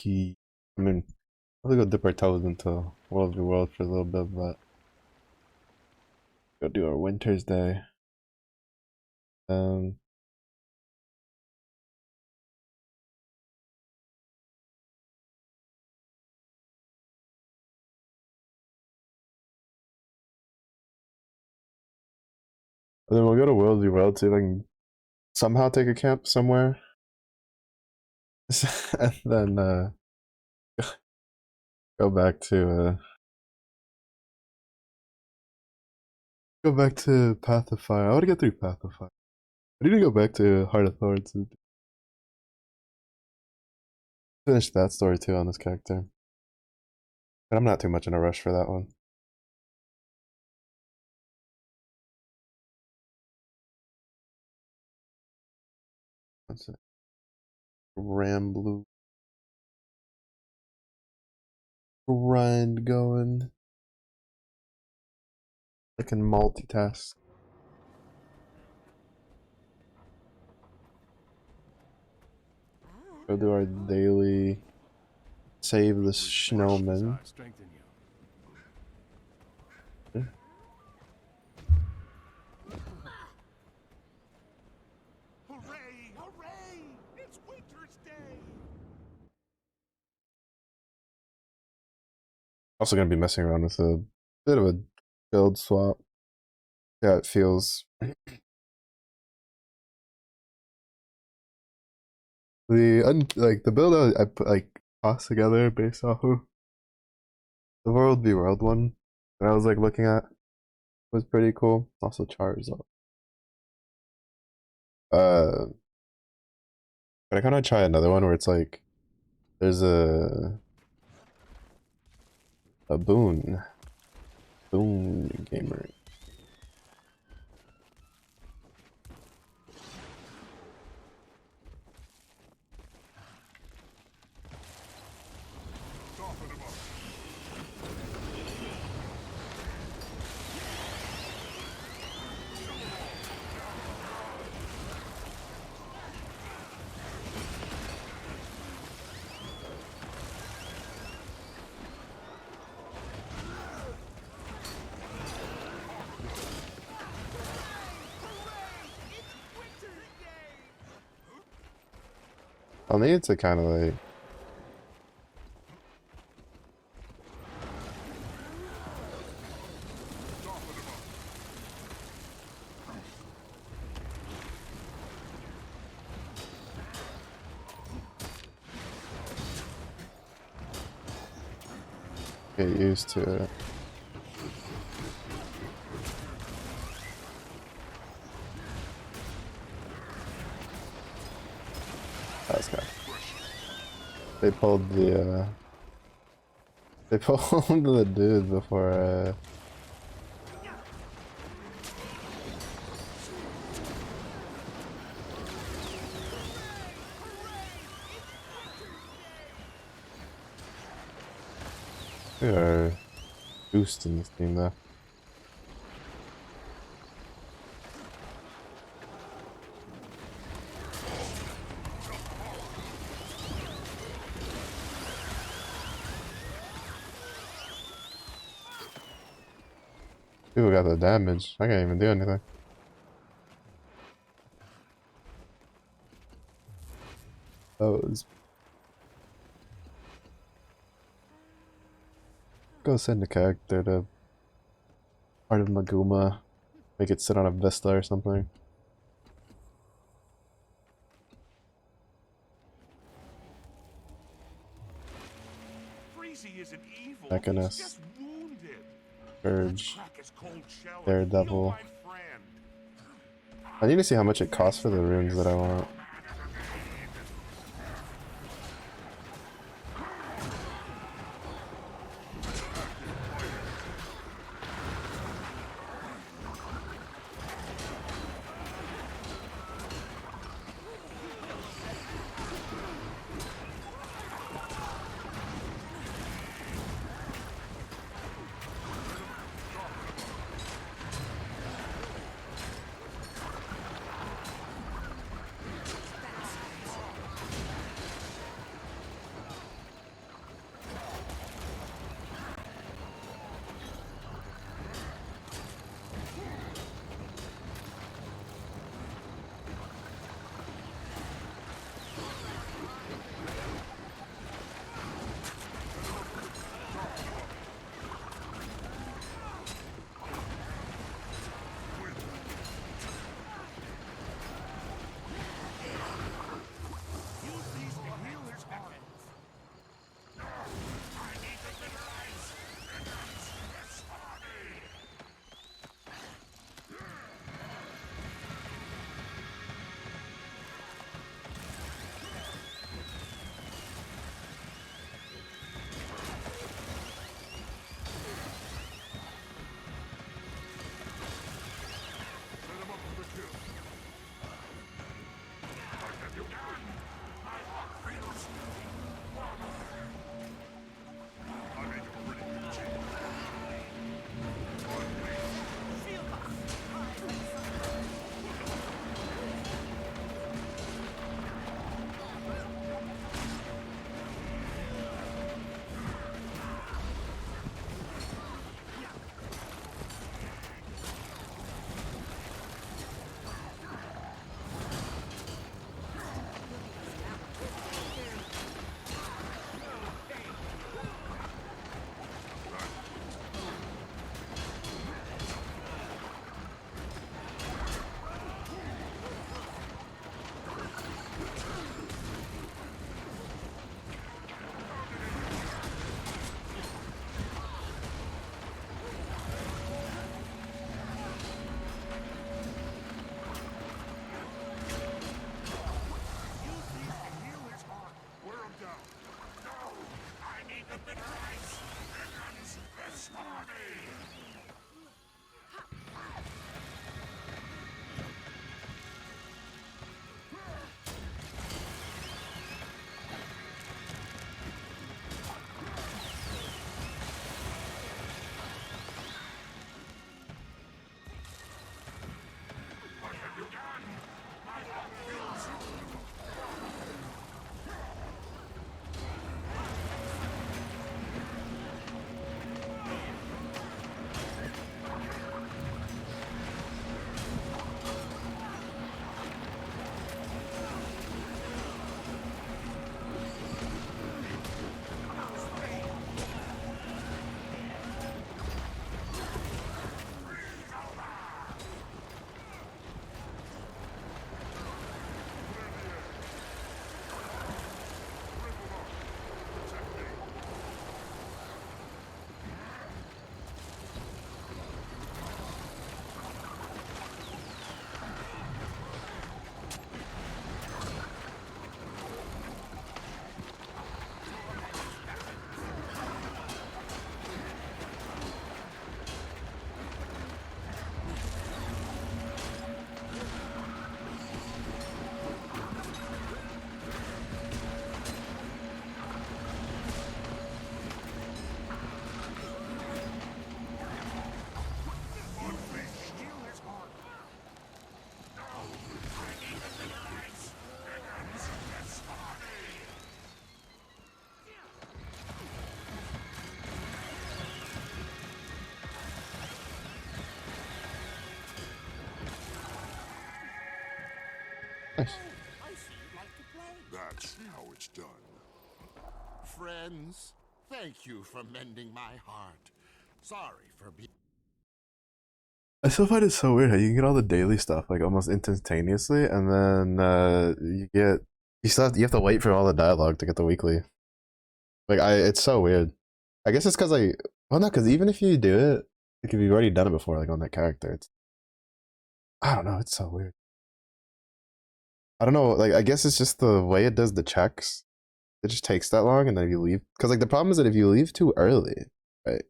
Key. I mean, we'll go dip our toes into World v World for a little bit, but go do our Winter's Day. Um, and then we'll go to World v World, see if I can somehow take a camp somewhere. And then go back to Path of Fire. I want to get through Path of Fire. I need to go back to Heart of Thorns and finish that story too on this character. But I'm not too much in a rush for that one. What's it? Ramblue grind going. I can multitask. Go do our daily save the snowman. Hooray! Hooray! It's Winter's Day! Also gonna be messing around with a bit of a build swap. Yeah, it feels. The build I put tossed together based off of the World v World one that I was looking at was pretty cool. Also Charizard. But I kind of try another one where it's there's a boon gamer. I need to kind of get used to it. That's good. They pulled the dude before we are boosting this thing though. People got the damage. I can't even do anything. Go send a character to part of Maguma. Make it sit on a Vista or something. Mechanist. Urge. Daredevil. I need to see how much it costs for the runes that I want. That's how it's done. Friends, thank you for mending my heart. Sorry for being. I still find it so weird how you can get all the daily stuff like almost instantaneously, and then you have to wait for all the dialogue to get the weekly. It's so weird. I guess it's because well, no, because even if you do it, like if you've already done it before, like on that character, I don't know, it's so weird. I don't know, like I guess it's just the way it does the checks. It just takes that long, and then if you leave, because like the problem is that if you leave too early, right,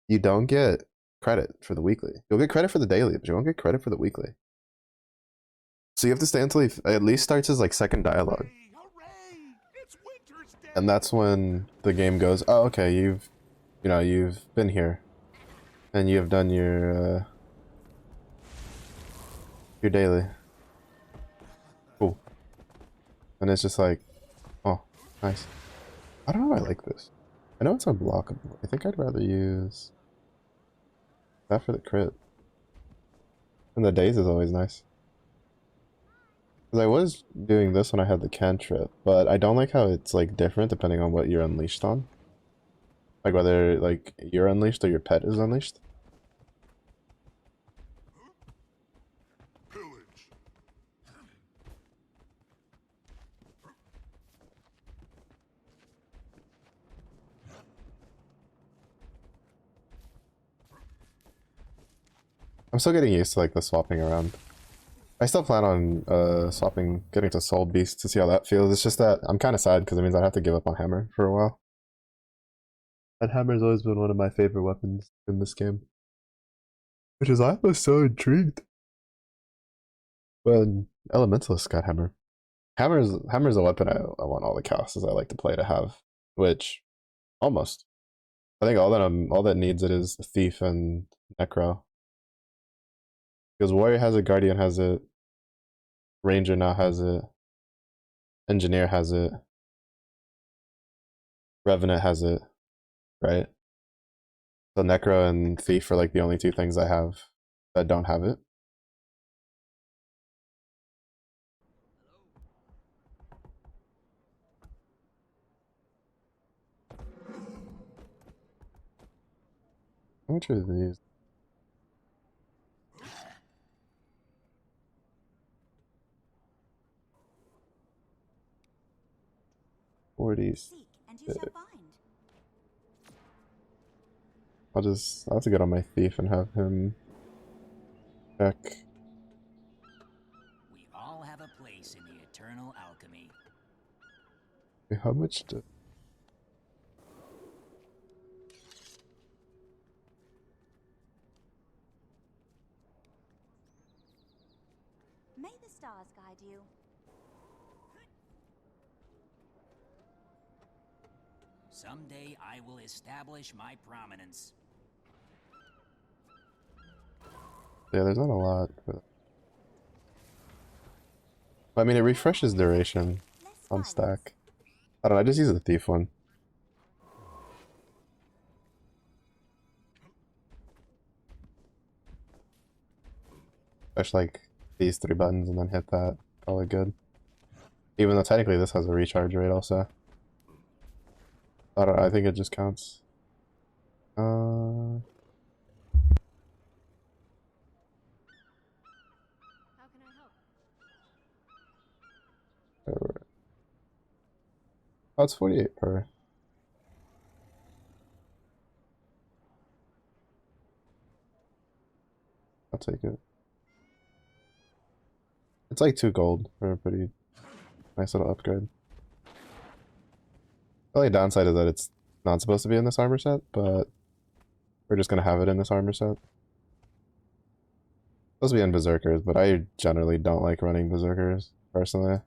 you don't get credit for the weekly. You'll get credit for the daily, but you won't get credit for the weekly. So you have to stay until he at least starts his like second dialogue, Hooray! It's Winter's Day. and that's when the game goes, oh okay, you've been here, and you have done your daily. Cool. And it's just like, oh, nice. I don't know if I like this. I know it's unblockable. I think I'd rather use that for the crit. And the days is always nice. Because I was doing this when I had the cantrip, but I don't like how it's like different depending on what you're unleashed on. Like whether like you're unleashed or your pet is unleashed. Pillage. I'm still getting used to like the swapping around. I still plan on swapping, getting to Soul Beast to see how that feels. It's just that I'm kind of sad because it means I'd have to give up on Hammer for a while. And Hammer's always been one of my favorite weapons in this game. Which is why I was so intrigued when Elementalist got Hammer. Hammer's a weapon I want all the classes I like to play to have, which almost. I think all that needs it is Thief and Necro. Because Warrior has it, Guardian has it, Ranger now has it, Engineer has it, Revenant has it, right? So Necro and Thief are like the only two things I have that don't have it. How much are these? Forties. Seek, and you shall find. I'll have to get on my Thief and have him check. We all have a place in the eternal alchemy. Wait, how much do... May the stars guide you. Someday I will establish my prominence. Yeah, there's not a lot. But... I mean, it refreshes duration on stack. I don't know, I just use the Thief one. Push like these 3 buttons and then hit that. Probably good. Even though technically this has a recharge rate also. I don't know, I think it just counts. How can I help? Oh, it's 48 per. I'll take it. It's like 2 gold for a pretty nice little upgrade. The only downside is that it's not supposed to be in this armor set, but we're just gonna have it in this armor set. It's supposed to be in Berserkers, but I generally don't like running Berserkers, personally.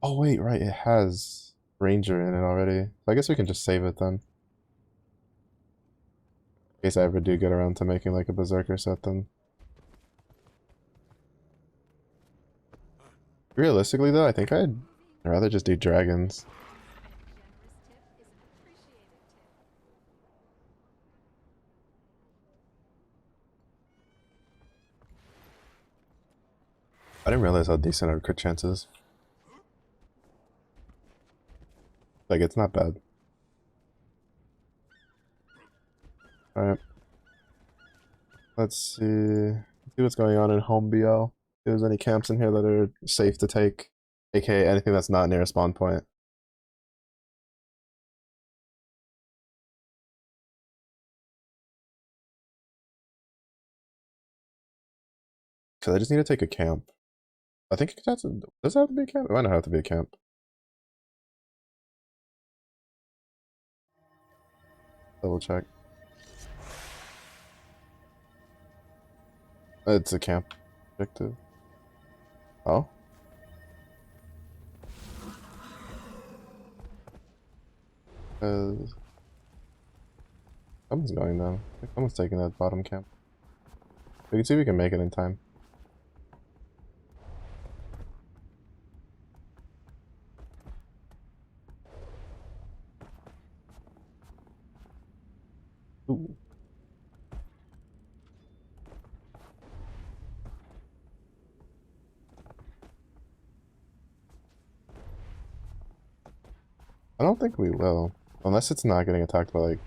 Oh wait, right, it has Ranger in it already. So I guess we can just save it then. In case I ever do get around to making like a Berserker set then. Realistically though, I think I'd rather just do dragons. I didn't realize how decent our crit chance is. Like, it's not bad. Alright. Let's see what's going on in home BL. If there's any camps in here that are safe to take, aka anything that's not near a spawn point. Cause I just need to take a camp. I think does it have to be a camp? It might not have to be a camp. Double check. It's a camp objective. Oh? Someone's going down. I think someone's taking that bottom camp. We can see if we can make it in time. Ooh. I don't think we will. Unless it's not getting attacked by, like,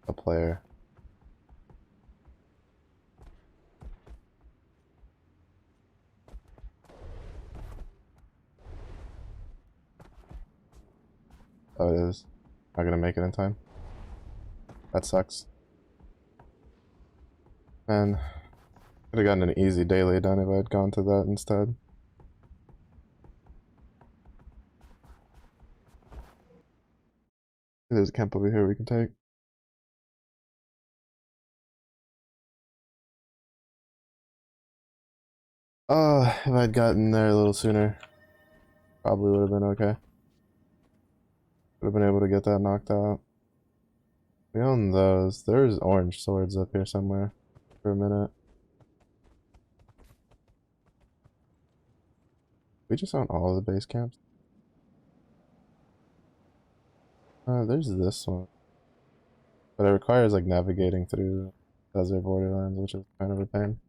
a player. Oh, it is. Not gonna make it in time. That sucks. Man, could have gotten an easy daily done if I had gone to that instead. There's a camp over here we can take. If I'd gotten there a little sooner, probably would have been okay. Would have been able to get that knocked out. We own those. There's orange swords up here somewhere for a minute. We just own all of the base camps. There's this one. But it requires like navigating through desert borderlands, which is kind of a pain.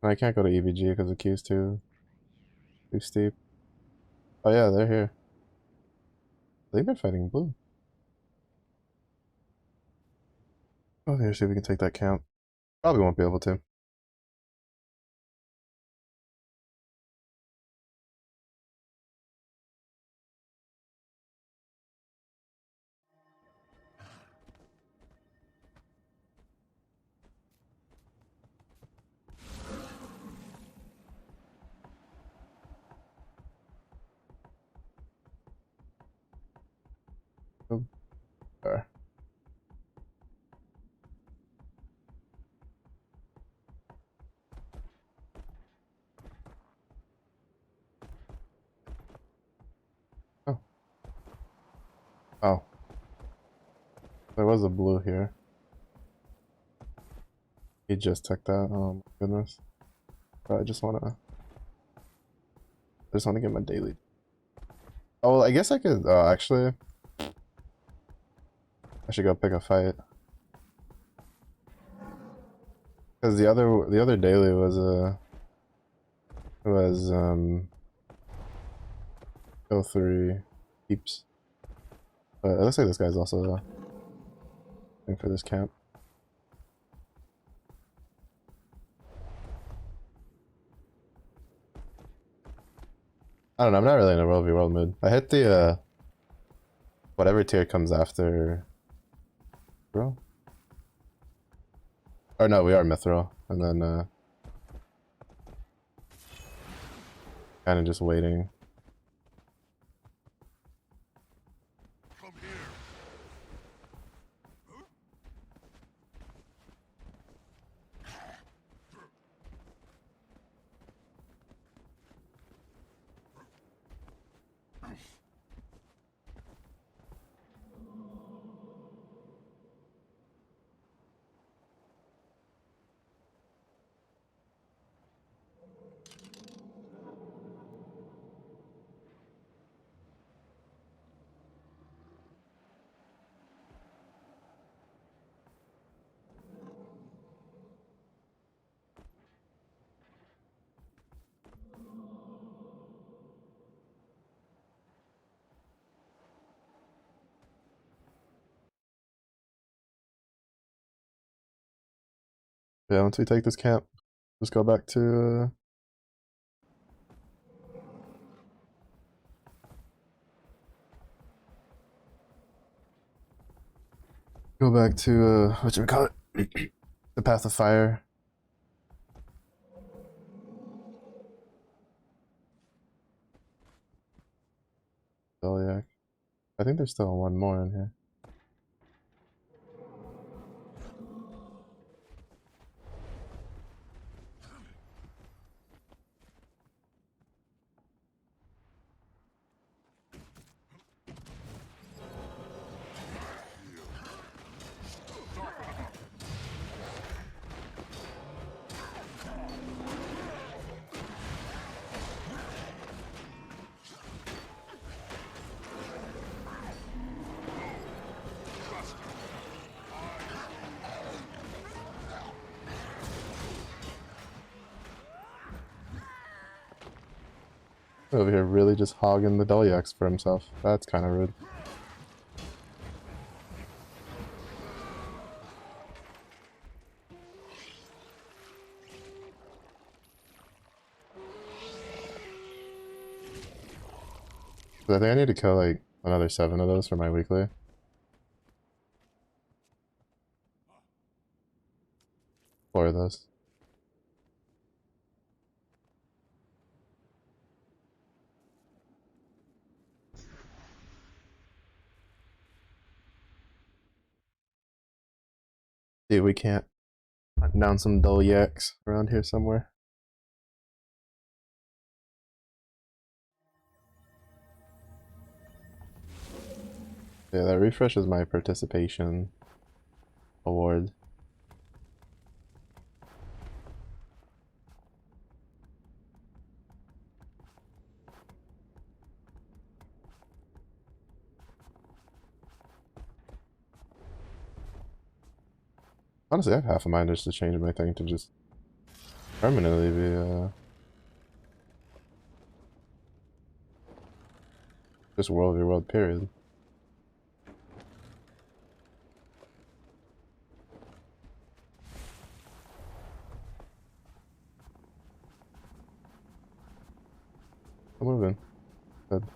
And I can't go to EVG because the queue's too steep. Oh yeah, they're here. I think they're fighting blue. Oh, here, see if we can take that camp. Probably won't be able to. Oh, sorry. Oh. Oh. There was a blue here. He just took that. Oh my goodness. But I just wanna get my daily. Oh, well, I guess I could actually I should go pick a fight. Because the other daily was go 3 keeps. But it looks like this guy's also going for this camp. I don't know, I'm not really in a World v World mood. I hit the whatever tier comes after bro. Or no, we are Mithril. And then kinda just waiting. Come here. Yeah, once we take this camp, just go back to whatchamacallit? The Path of Fire. Deliac. I think there's still one more in here. Over here really just hogging the Deliacs for himself. That's kind of rude. But I think I need to kill like another 7 of those for my weekly. Four of those. Dude, we can't hunt down some Deliacs around here somewhere. Yeah, that refreshes my participation award. Honestly, I have half a mind just to change my thing to just permanently be just world v world period. I'm moving. Good. See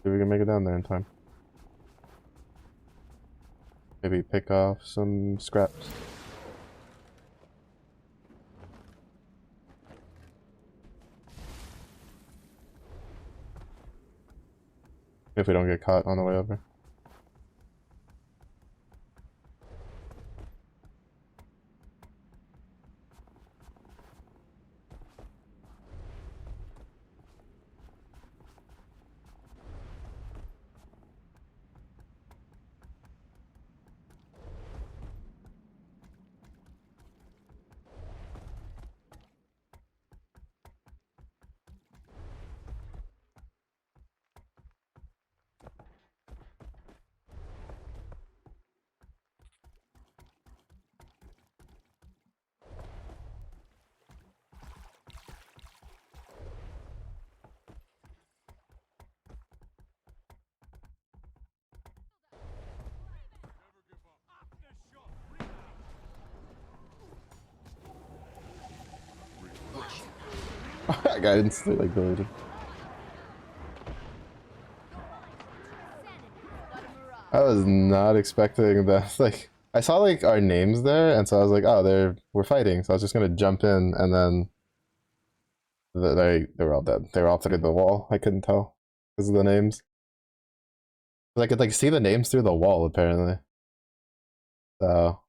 if we can make it down there in time. Maybe pick off some scraps. If we don't get caught on the way over. I got instantly like deleted. I was not expecting that. Like, I saw like our names there, and so I was like, "Oh, we're fighting." So I was just gonna jump in, and then they were all dead. They were all through the wall. I couldn't tell because of the names. I could like see the names through the wall apparently. So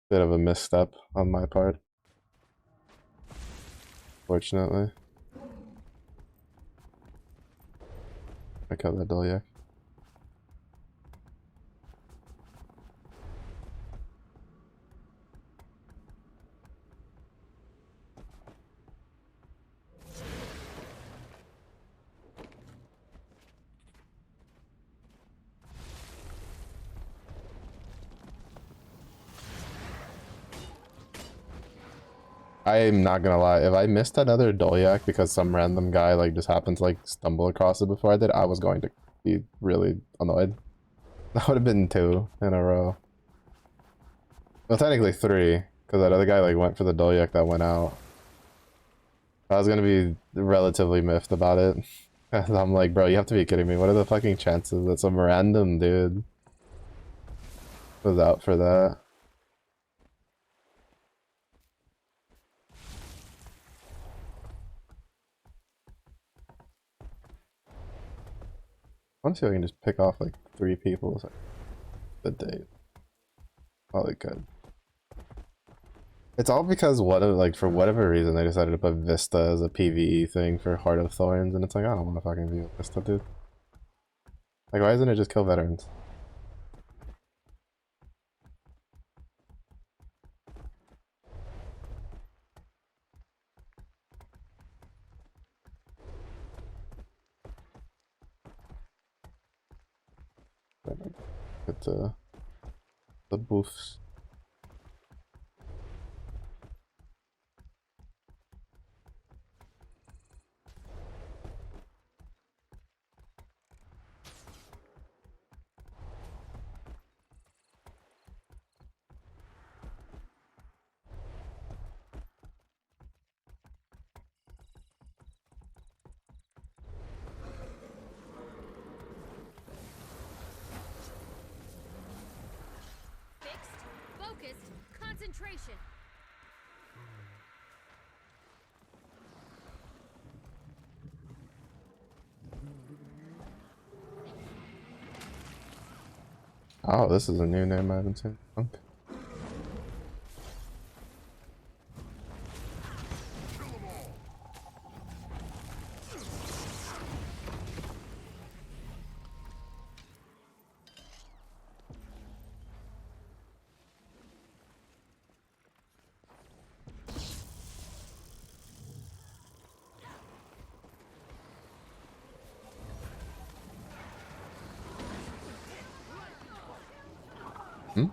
bit of a misstep on my part. Fortunately, I killed that Deliac. I'm not gonna lie, if I missed another Doliak because some random guy like just happened to like stumble across it before I did, I was going to be really annoyed. That would have been 2 in a row. Well, technically 3, because that other guy like went for the Dolyak that went out. I was gonna be relatively miffed about it. I'm like, bro, you have to be kidding me. What are the fucking chances that some random dude was out for that? I want to see if I can just pick off like 3 people. So the date. Probably could. It's all because like for whatever reason they decided to put Vista as a PvE thing for Heart of Thorns, and it's like I don't want to fucking view Vista, dude. Like, why isn't it just kill veterans? Get the buffs. Fixed, focused, concentration. Oh, this is a new name I haven't seen. Okay. Hmm?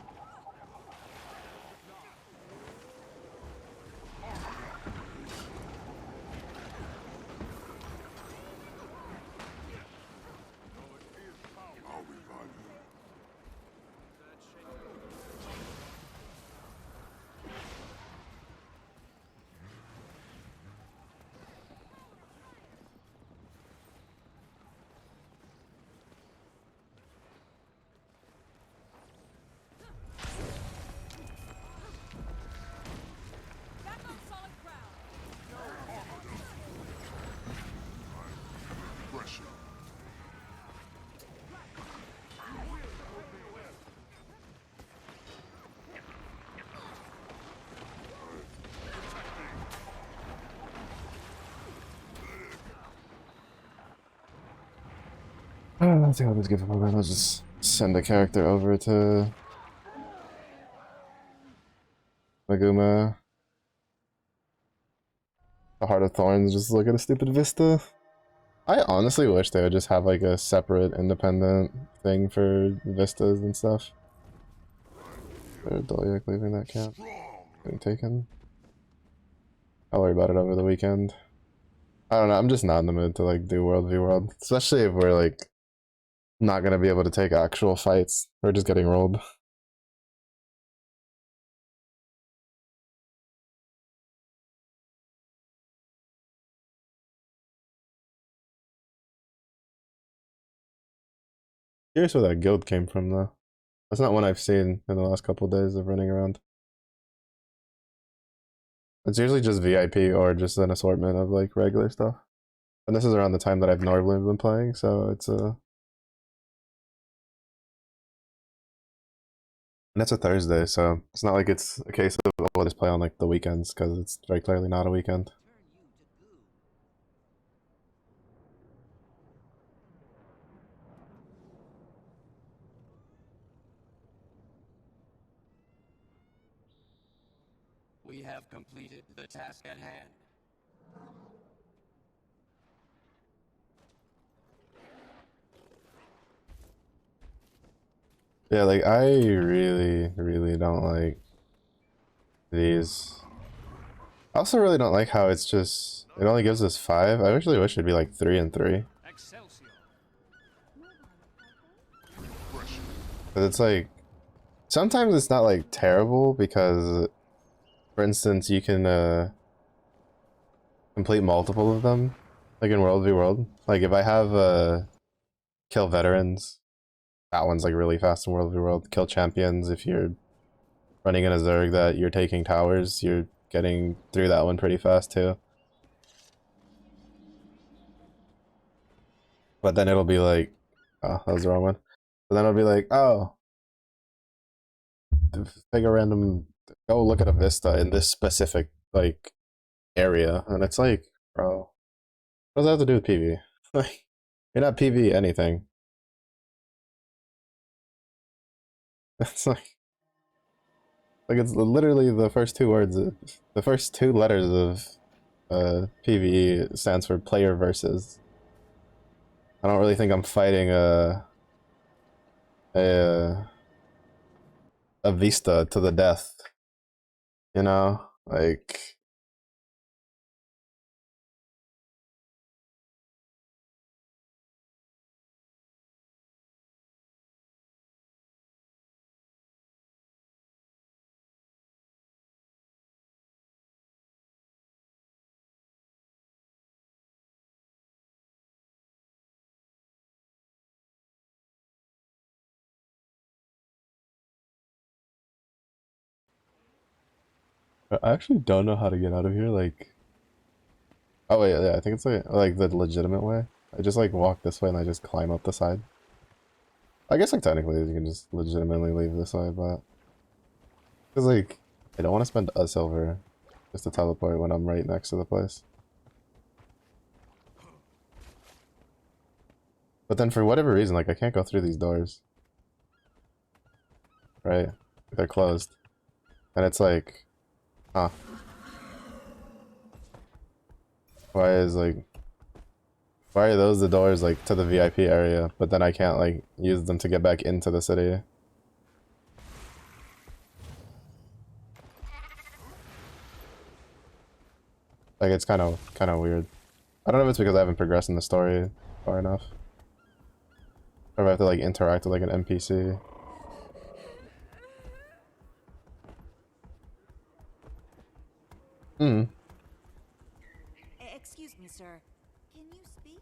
Back on solid ground. I think I'll just give up on that. I'll just send the character over to Maguma. The Heart of Thorns, just look at a stupid Vista. I honestly wish they would just have like a separate independent thing for Vistas and stuff. Dolyak leaving that camp. Getting taken. I'll worry about it over the weekend. I don't know, I'm just not in the mood to like do World v World. Especially if we're like not gonna be able to take actual fights. We're just getting rolled. Curious where that guild came from though. That's not one I've seen in the last couple of days of running around. It's usually just VIP or just an assortment of like regular stuff. And this is around the time that I've normally been playing, so it's and it's a Thursday, so it's not like it's a case of oh, we'll just play on like the weekends because it's very clearly not a weekend. We have completed the task at hand. Yeah, like I really don't like these. I also really don't like how it's just it only gives us 5. I actually wish it'd be like 3 and 3. Excelsior. But it's like sometimes it's not like terrible because, for instance, you can complete multiple of them, like in World v World. Like if I have kill veterans, that one's like really fast in World v World. Kill champions, if you're running in a Zerg that you're taking towers, you're getting through that one pretty fast too. But then it'll be like, oh, that was the wrong one. But then it'll be like, oh, take a random, go look at a vista in this specific like area, and it's like, bro, what does that have to do with PV? Like, you're not PV anything. It's like it's literally the first two words, the first two letters of PVE stands for player versus. I don't really think I'm fighting a a Vista to the death, you know? Like, I actually don't know how to get out of here, like, oh wait, yeah, I think it's like the legitimate way. I just like walk this way and I just climb up the side. I guess like technically you can just legitimately leave this way, but because like I don't want to spend a silver just to teleport when I'm right next to the place. But then for whatever reason, like I can't go through these doors. Right? They're closed. And it's like, huh. Why are those the doors like to the VIP area, but then I can't like use them to get back into the city? Like it's kind of weird. I don't know if it's because I haven't progressed in the story far enough, or if I have to like interact with like an NPC. Hmm. Excuse me, sir. Can you speak?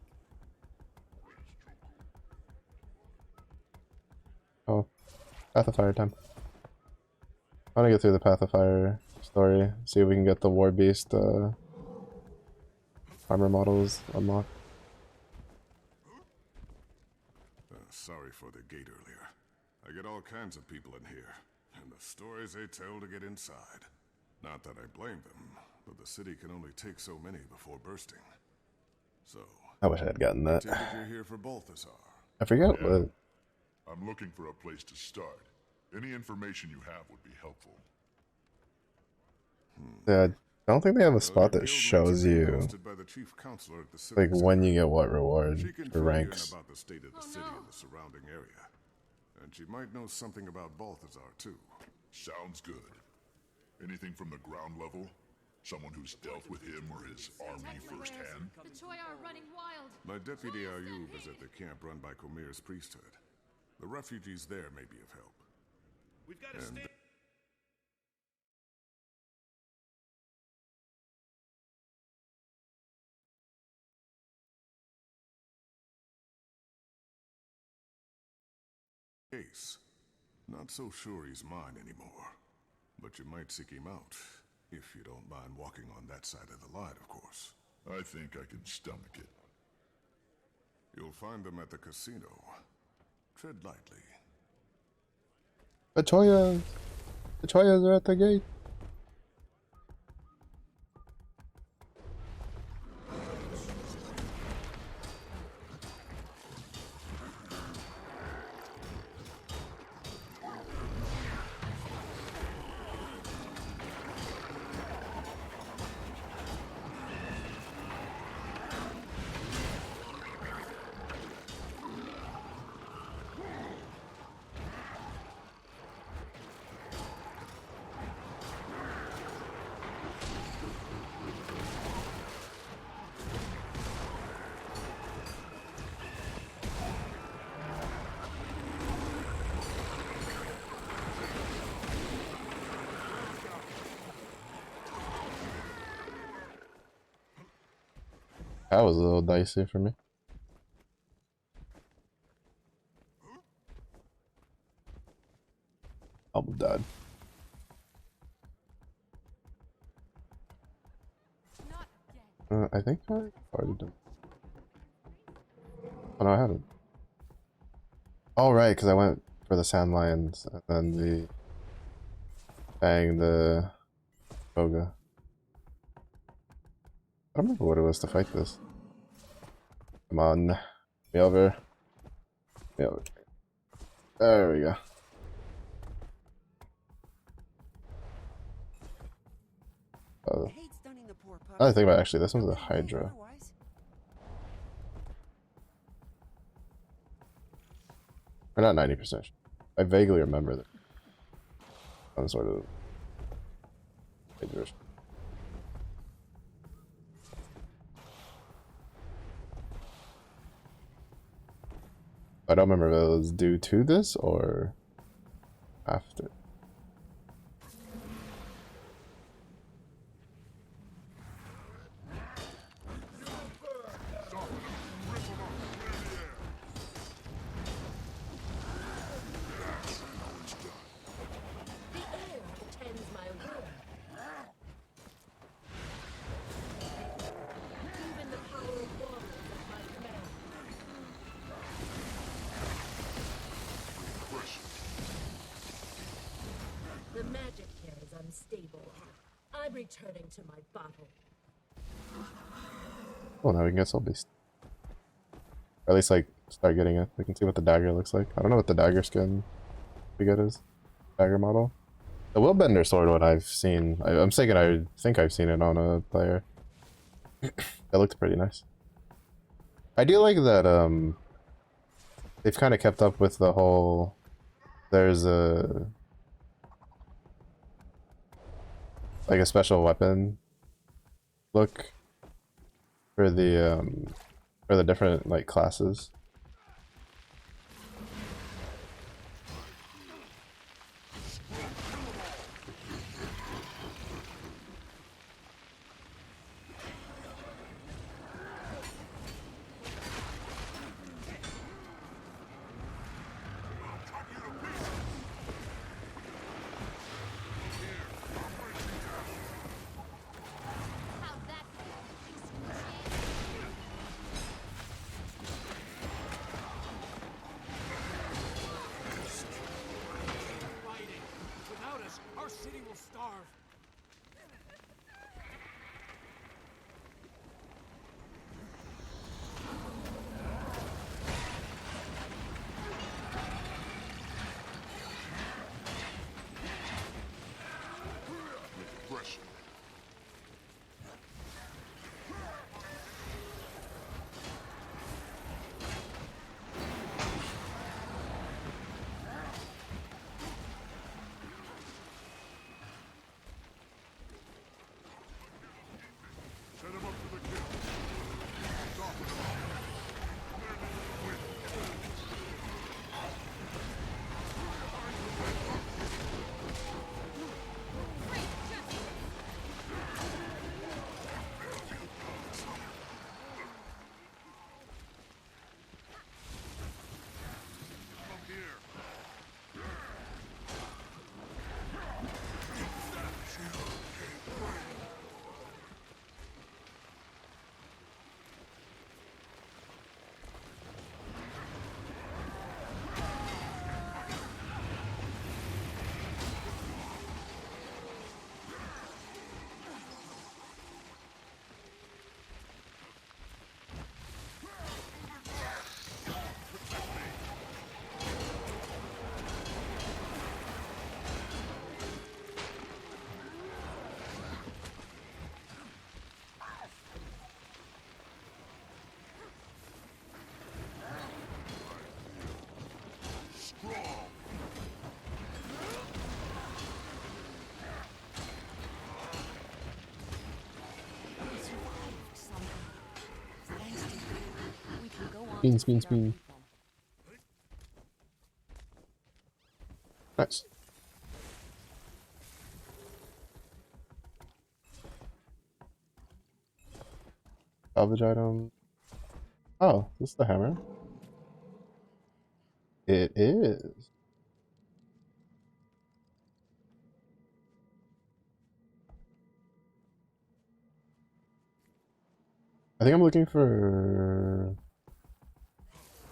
Oh, Path of Fire time. I want to get through the Path of Fire story, see if we can get the War Beast armor models unlocked. Sorry for the gate earlier. I get all kinds of people in here, and the stories they tell to get inside. Not that I blame them, but the city can only take so many before bursting. So, I wish I had gotten that. I take it you're here for Balthazar. I forget Yeah. what. I'm looking for a place to start. Any information you have would be helpful. Yeah, I don't think they have a spot Your that guild shows mentioned being you hosted by the chief counselor at the like civic when center. you get what reward She can for fill you in ranks. about the state of the Oh, city no. and the surrounding area. And she might know something about Balthazar, too. Sounds good. Anything from the ground level? Someone who's dealt with him or his army firsthand? The Choi are running wild. My deputy Ayub is at the camp run by Komir's priesthood. The refugees there may be of help. We've got to And stay. Ace. Not so sure he's mine anymore. But you might seek him out. If you don't mind walking on that side of the line, of course. I think I can stomach it. You'll find them at the casino. Tread lightly. The Choyas are at the gate. That was a little dicey for me. Almost died. Not again. I think I already did. Oh no, I haven't. Oh right, because I went for the sand lions and then the the boga. I don't remember what it was to fight this. Come on, me over. Me over. There we go. I hate stunning the poor pup. Another thing about actually, this one's a Nobody can Hydra. otherwise. Or not 90%. I vaguely remember that. Some sort of Hydra. I don't remember if it was due to this or after. The air attends my will. Even the power of water is at my command. The magic here is unstable. I'm returning to my bottle. Oh, now we can get Soul Beast. Or at least, like, start getting it. We can see what the dagger looks like. I don't know what the dagger skin we get is. Dagger model. The Willbender sword one I've seen. I'm thinking I think I've seen it on a player. It looked pretty nice. I do like that, they've kind of kept up with the whole... There's a... like a special weapon look for the different like classes. How'd that Fighting. Without us, our city will starve. Pressure. Set him up for the kill. Soften him. Come here. Spin, spin, spin. Nice. Salvage item. Oh, this is the hammer. It is. I think I'm looking for.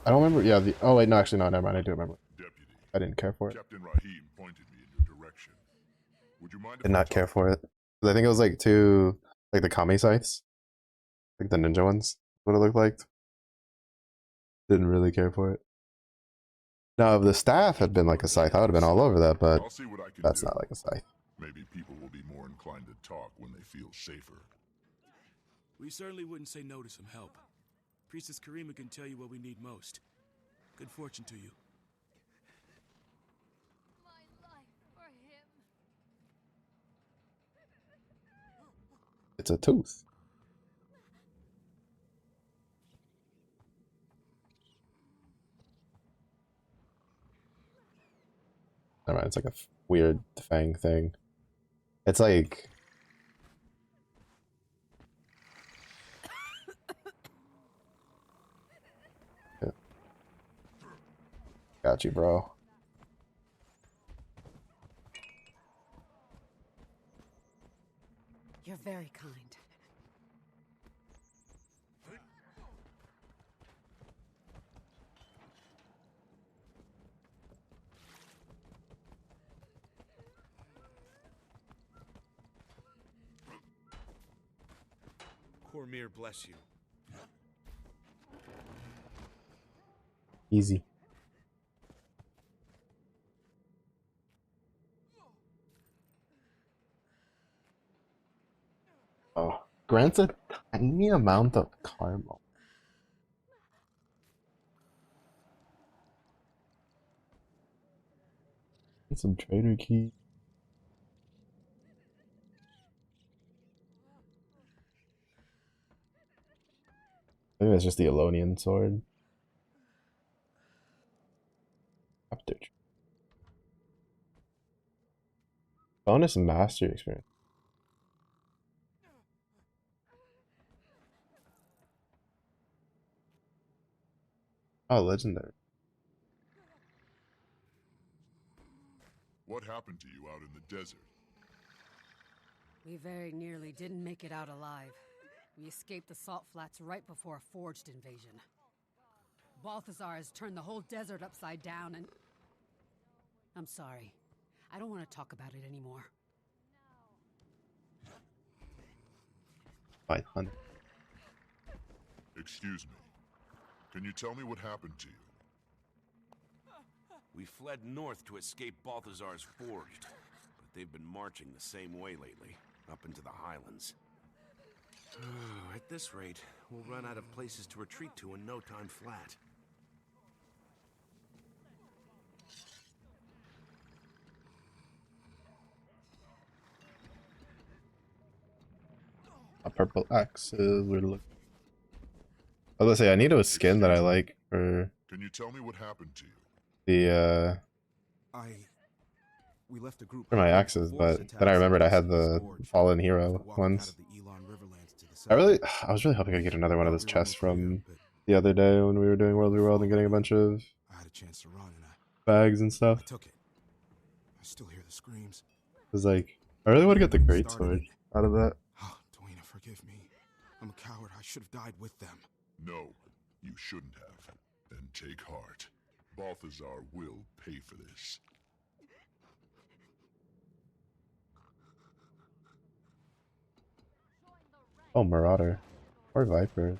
I don't remember. Yeah. Oh wait, no, actually, no. Never mind. I do remember. Deputy, I didn't care for it. Captain Rahim pointed me in your direction. Would you mind if Did not care for it. 'Cause I think it was like two, like the kami scythes, like the ninja ones. What it looked like. Didn't really care for it. Now, if the staff had been like a scythe, I would have been all over that. But I'll see what I can that's do. not like a scythe. Maybe people will be more inclined to talk when they feel safer. We certainly wouldn't say no to some help. Priestess Karima can tell you what we need most. Good fortune to you. My life for him. It's a tooth. Never mind. It's like a weird fang thing. It's like. Yeah. Got you, bro. You're very kind. Cormir bless you. Easy. Oh, grants a tiny amount of karma. Get some trader key. Maybe it's just the Elonian sword. Bonus mastery experience. Oh, legendary. What happened to you out in the desert? We very nearly didn't make it out alive. We escaped the salt flats right before a forged invasion. Balthazar has turned the whole desert upside down and... I'm sorry. I don't want to talk about it anymore. 500. Excuse me. Can you tell me what happened to you? We fled north to escape Balthazar's Forged, but they've been marching the same way lately, up into the highlands. At this rate, we'll run out of places to retreat to in no time flat. A purple axe is weird look. I was gonna say I need a skin that I like for Can you tell me what happened to you? the We left a group for my axes, but then I remembered I had the fallen hero ones. I was really hoping I'd get another one of those chests from the other day when we were doing World v World and getting a bunch of bags and stuff. I took it. I still hear the screams. Cause like I really want to get the great sword out of that. Oh, Dwayne, forgive me. I'm a coward. I should have died with them. No, you shouldn't have. Then take heart. Balthazar will pay for this. Oh, Marauder. Or Viper.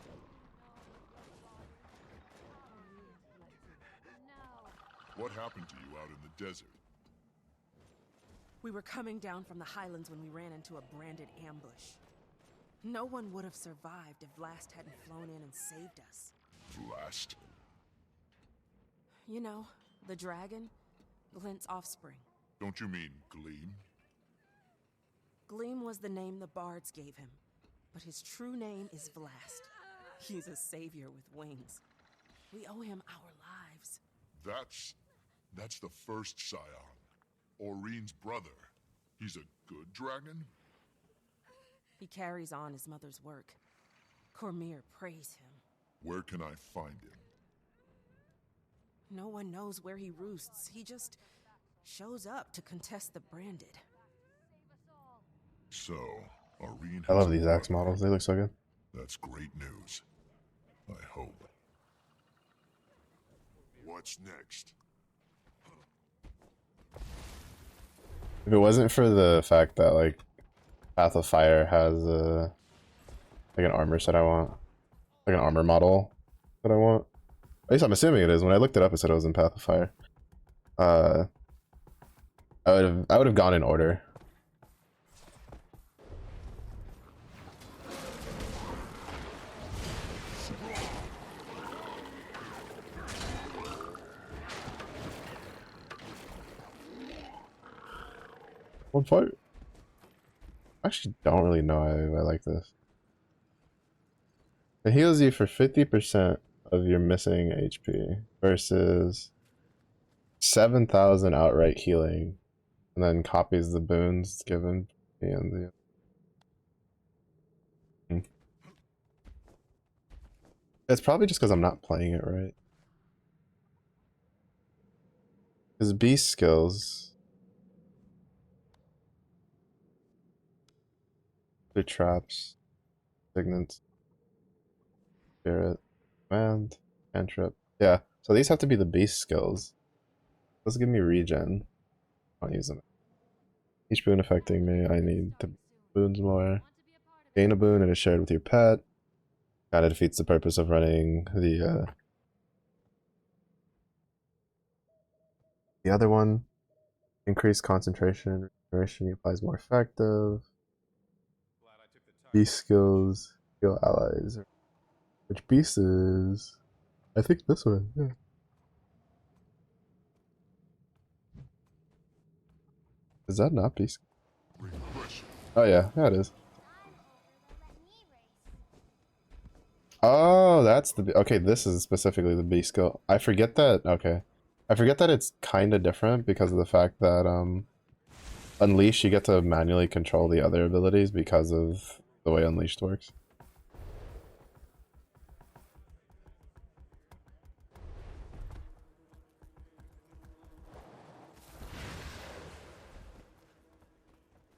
What happened to you out in the desert? We were coming down from the highlands when we ran into a branded ambush. No one would have survived if Vlast hadn't flown in and saved us. Vlast? You know, the dragon, Glint's offspring. Don't you mean Gleam? Gleam was the name the bards gave him, but his true name is Vlast. He's a savior with wings. We owe him our lives. That's the first scion. Oreen's brother. He's a good dragon? He carries on his mother's work. Cormir praise him. Where can I find him? No one knows where he roosts. He just shows up to contest the branded. So, Irene I has love a these axe brother. models. They look so good. That's great news. I hope. What's next? If it wasn't for the fact that like Path of Fire has like an armor set I want, like an armor model that I want. At least I'm assuming it is. When I looked it up, it said it was in Path of Fire. I would have gone in order. One fight. I actually don't really know I like this. It heals you for 50% of your missing HP versus 7,000 outright healing, and then copies the boons given and the. It's probably just because I'm not playing it right. His beast skills. The traps, signets, spirit, command, cantrip. Yeah, so these have to be the beast skills. Those give me regen. I'll use them. Each boon affecting me, I need the boons more. Gain a boon and is shared with your pet. Kinda defeats the purpose of running the other one. Increased concentration, regeneration applies more effective. Beast skills, heal allies. Which beast is? I think this one, yeah. Is that not beast? Oh yeah, yeah it is. Oh, that's the okay. This is specifically the beast skill. I forget that. Okay, I forget that it's kind of different because of the fact that Unleash you get to manually control the other abilities because of the way Unleashed works.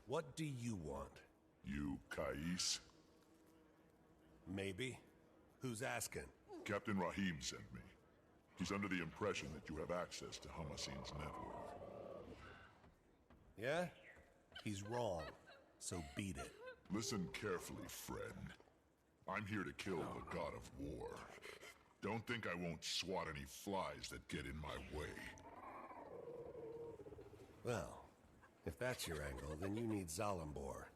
What do you want? You, Kais? Maybe. Who's asking? Captain Rahim sent me. He's under the impression that you have access to Hamasin's network. Yeah? He's wrong. So beat it. Listen carefully, friend. I'm here to kill the god of war. Don't think I won't swat any flies that get in my way. Well, if that's your angle, then you need Zalambor.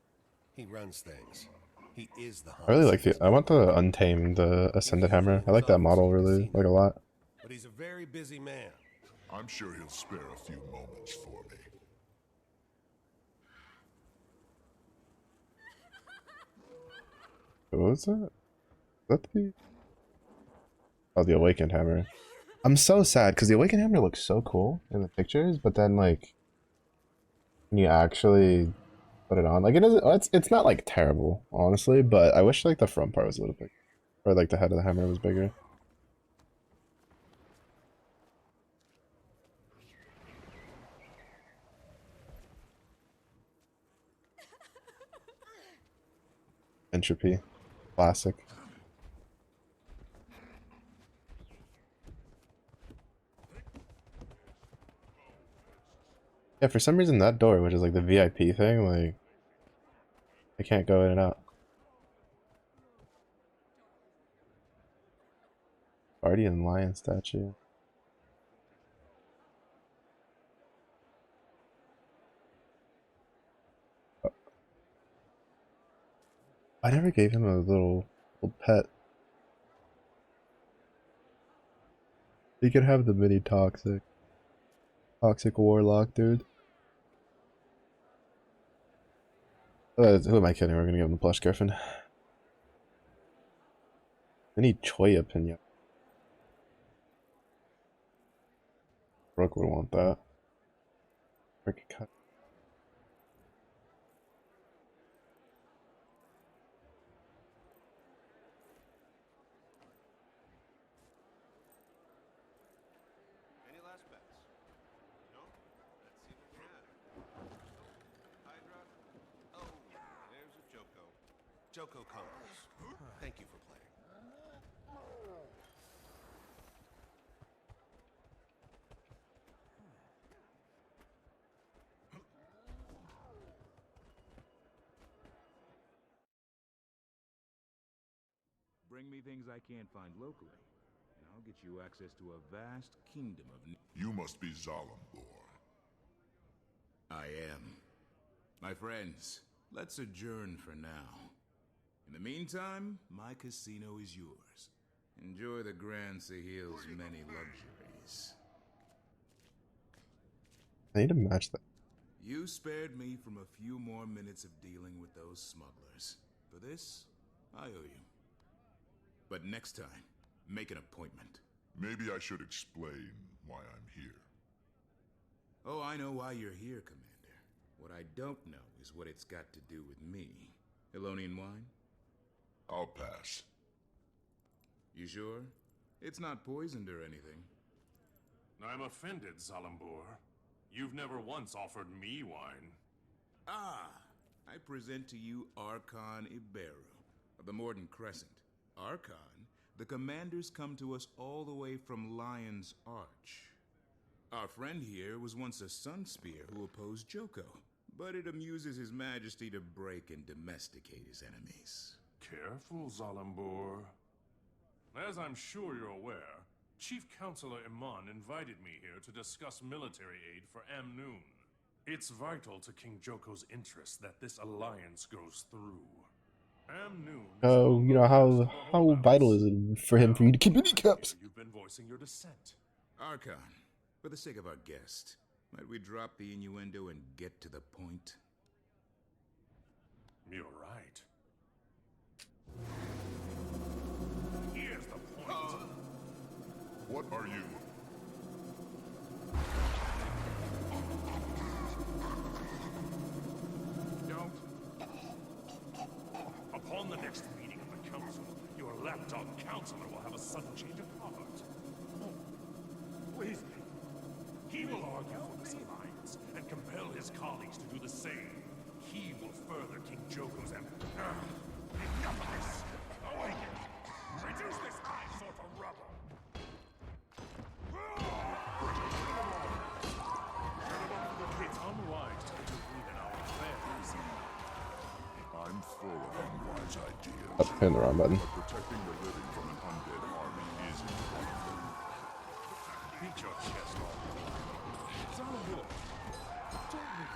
He runs things. He is the I really like the. I want the Untamed Ascended Hammer. I like that model really like a lot. But he's a very busy man. I'm sure he'll spare a few moments for me. What was that? Is that the? Oh, the Awakened Hammer. I'm so sad because the Awakened Hammer looks so cool in the pictures, but then like when you actually put it on, like it doesn't. It's not like terrible, honestly, but I wish like the front part was a little bit, or like the head of the hammer was bigger. Entropy, classic. Yeah, for some reason that door, which is like the VIP thing, like I can't go in and out. Guardian Lion statue. I never gave him a little pet. He could have the mini toxic warlock, dude. Who am I kidding? We're gonna give him the plush griffin. I need Choi opinion. Rook would want that. Frick cut. Joko Campos. Thank you for playing. Bring me things I can't find locally, and I'll get you access to a vast kingdom of... You must be Zalambor. I am. My friends, let's adjourn for now. In the meantime, my casino is yours. Enjoy the Grand Sahil's many luxuries. I need to match that. You spared me from a few more minutes of dealing with those smugglers. For this, I owe you. But next time, make an appointment. Maybe I should explain why I'm here. Oh, I know why you're here, Commander. What I don't know is what it's got to do with me. Elonian wine? I'll pass. You sure? It's not poisoned or anything. I'm offended, Zalambor. You've never once offered me wine. Ah, I present to you Archon Iberu of the Morden Crescent. Archon, the commanders come to us all the way from Lion's Arch. Our friend here was once a Sunspear who opposed Joko, but it amuses His Majesty to break and domesticate his enemies. Careful, Zalambor. As I'm sure you're aware, Chief Counselor Iman invited me here to discuss military aid for Amnoon. It's vital to King Joko's interests that this alliance goes through. Amnoon. Oh, you know how vital is it for him for you to keep your kneecaps? You've been voicing your dissent. Archon, for the sake of our guest, might we drop the innuendo and get to the point? You're right. Here's the point. What are you? Don't. Upon the next meeting of the council, your lapdog counselor will have a sudden change of heart. Please. He will argue for this alliance and compel his colleagues to do the same. He will further King Joko's empire. Enough of this! Awaken! Reduce this eyesore to rubble! It's unwise to intervene in our affairs. I'm full of unwise ideas. That's hitting the wrong button. But protecting the living from an undead army is important. Beat your chest off. Zalambor, don't leave.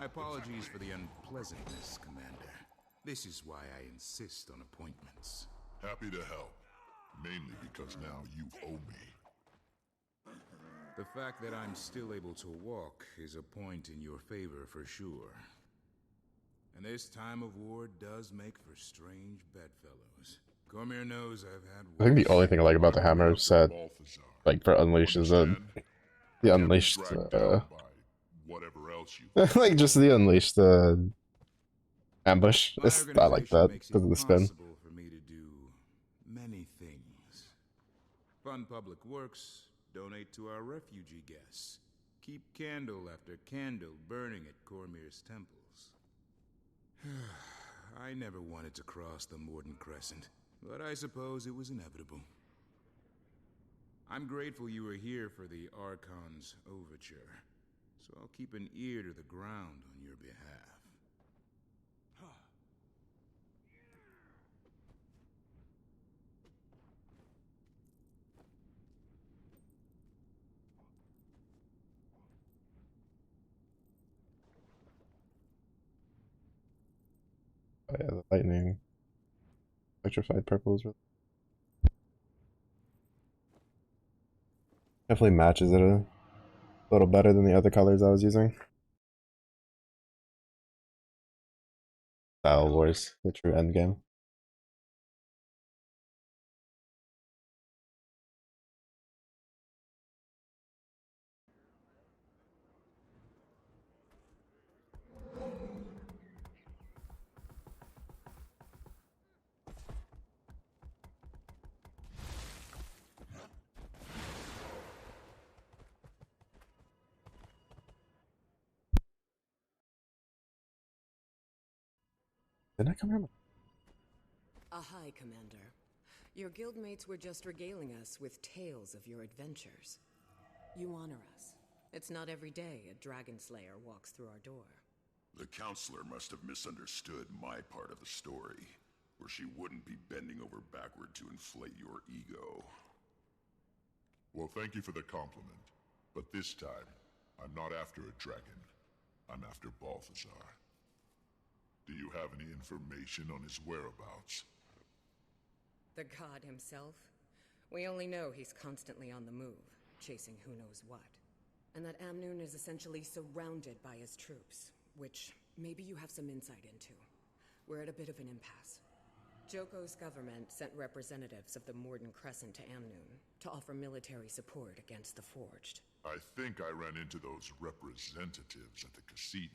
My apologies for the unpleasantness, Commander. This is why I insist on appointments. Happy to help. Mainly because now you owe me. The fact that I'm still able to walk is a point in your favor for sure. And this time of war does make for strange bedfellows. Cormier knows I've had I think the only thing I like about the hammer set, like for Unleashed, is the Unleashed, whatever else you like just the Unleashed ambush. I like that because of the spin. For me to do many things. Fund public works, donate to our refugee guests, keep candle after candle burning at Cormier's temples. I never wanted to cross the Morden Crescent, but I suppose it was inevitable. I'm grateful you were here for the Archon's overture, so I'll keep an ear to the ground on your behalf. Oh yeah, the lightning. Electrified purple is really Definitely matches it a little better than the other colors I was using. Style Wars, the true end game. Didn't I come here? Hi, Commander. Your guildmates were just regaling us with tales of your adventures. You honor us. It's not every day a dragon slayer walks through our door. The counselor must have misunderstood my part of the story, or she wouldn't be bending over backward to inflate your ego. Well, thank you for the compliment, but this time, I'm not after a dragon. I'm after Balthazar. Do you have any information on his whereabouts? The god himself? We only know he's constantly on the move, chasing who knows what. And that Amnoon is essentially surrounded by his troops, which maybe you have some insight into. We're at a bit of an impasse. Joko's government sent representatives of the Morden Crescent to Amnoon to offer military support against the Forged. I think I ran into those representatives at the casino.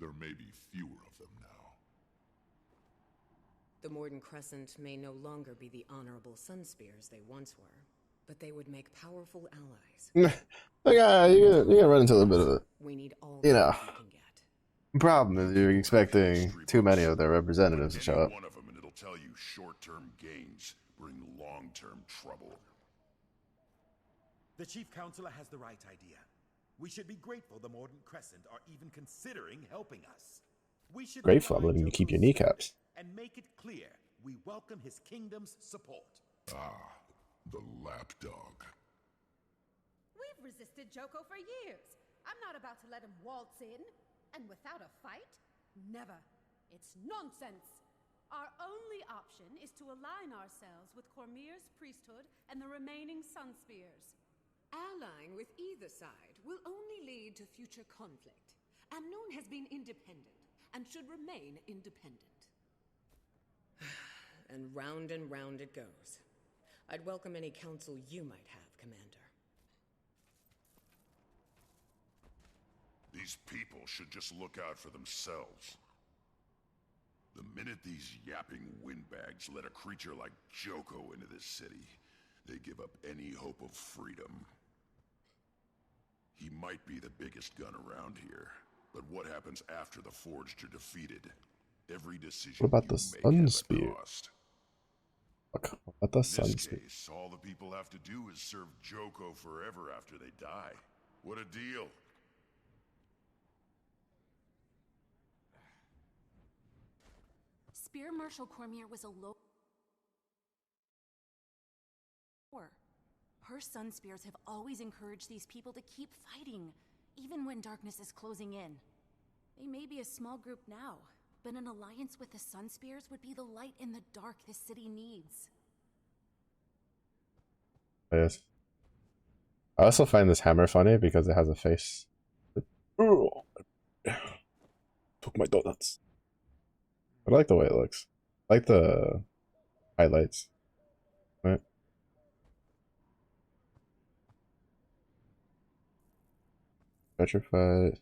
There may be fewer of them now. The Morden Crescent may no longer be the honorable Sunspears they once were, but they would make powerful allies. Like, you're gonna run into a little bit of it. We need all you know. we can get. The problem is you're expecting too many of their representatives to show up. One of them, and it'll tell you short-term gains bring long-term trouble. The Chief Counselor has the right idea. We should be grateful the Morden Crescent are even considering helping us. We should Grateful, I'm letting you keep your kneecaps. and make it clear we welcome his kingdom's support. Ah, the lapdog. We've resisted Joko for years. I'm not about to let him waltz in. And without a fight? Never. It's nonsense. Our only option is to align ourselves with Cormyr's priesthood and the remaining Sunspears. Allying with either side will only lead to future conflict. Amnoon has been independent and should remain independent. And round it goes. I'd welcome any counsel you might have, Commander. These people should just look out for themselves. The minute these yapping windbags let a creature like Joko into this city, they give up any hope of freedom. He might be the biggest gun around here, but what happens after the Forged are defeated? Every decision What about the Sunspear? What about the Sunspear? In this case, all the people have to do is serve Joko forever after they die. What a deal! Spear Marshal Cormier was a low. Her Sunspears have always encouraged these people to keep fighting, even when darkness is closing in. They may be a small group now, but an alliance with the Sunspears would be the light in the dark this city needs. Yes. I also find this hammer funny because it has a face. Oh, took my donuts. I like the way it looks. I like the highlights. Right? Petrified.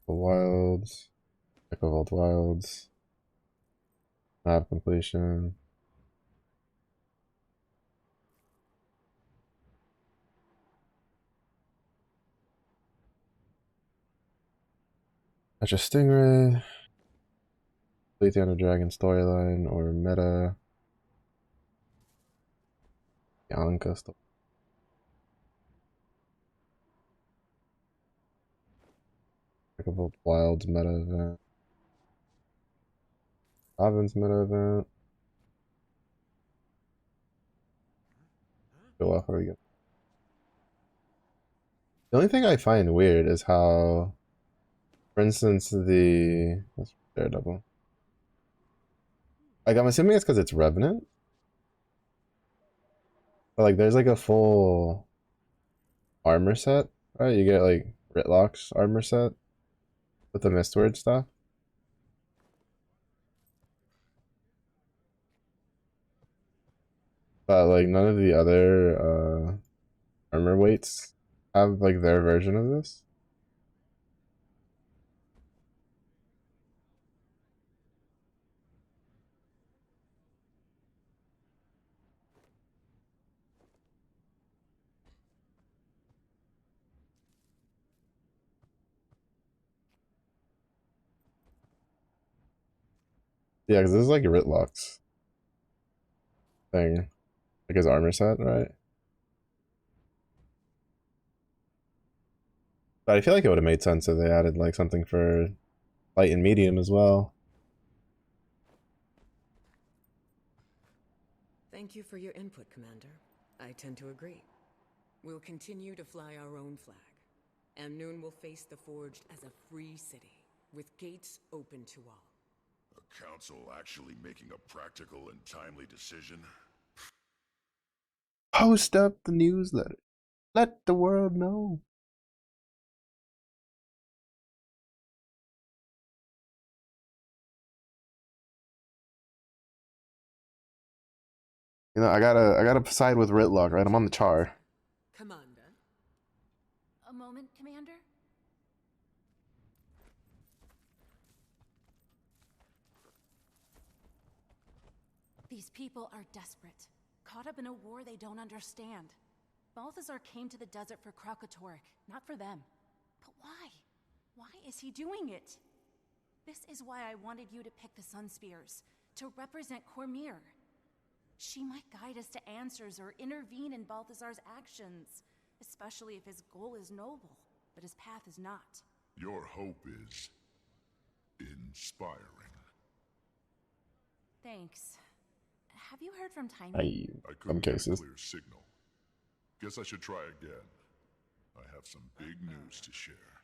The Wilds. Echo Vault Wilds. Map completion. Catch a Stingray. Complete the Under Dragon storyline or meta. Yanka stuff. Vault Wilds meta event. Province meta event. Go off, where we go. The only thing I find weird is how, for instance, that's Daredevil. Like, I'm assuming it's because it's Revenant. But like, there's like a full armor set, right? You get like Ritlock's armor set with the Mistward stuff. But like none of the other armor weights have like their version of this. Yeah, because this is like Ritlock's thing, like his armor set, right? But I feel like it would have made sense if they added like something for light and medium as well. Thank you for your input, Commander. I tend to agree. We'll continue to fly our own flag. Amnoon will face the Forged as a free city, with gates open to all. A council actually making a practical and timely decision? Post up the newsletter. Let the world know. You know, I gotta side with Ritlock, right? I'm on the char. Commander. A moment, Commander? These people are desperate, caught up in a war they don't understand. Balthazar came to the desert for Kralkatorrik, not for them. But why? Why is he doing it? This is why I wanted you to pick the Sun Spears, to represent Cormyr. She might guide us to answers or intervene in Balthazar's actions, especially if his goal is noble, but his path is not. Your hope is inspiring. Thanks. Have you heard from Tiny? I couldn't get a clear signal. Guess I should try again. I have some big news to share.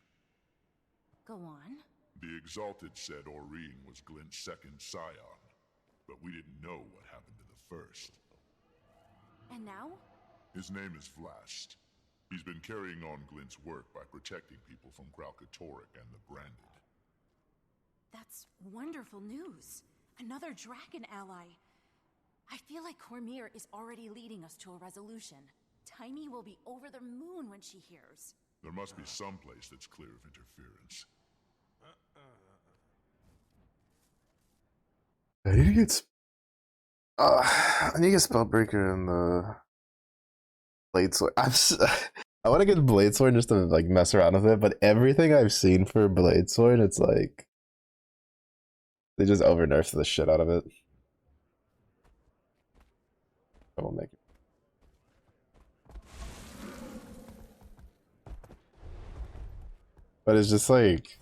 Go on. The Exalted said Oreen was Glint's second scion, but we didn't know what happened to the first. And now? His name is Vlast. He's been carrying on Glint's work by protecting people from Kralkatorrik and the Branded. That's wonderful news. Another dragon ally. I feel like Cormyr is already leading us to a resolution. Tiny will be over the moon when she hears. There must be some place that's clear of interference. I need to get I need to get Spellbreaker and the Blade Sword. I want to get Blade Sword just to like mess around with it, but everything I've seen for Blade Sword, it's like they just over nerfed the shit out of it. I will make it. But it's just like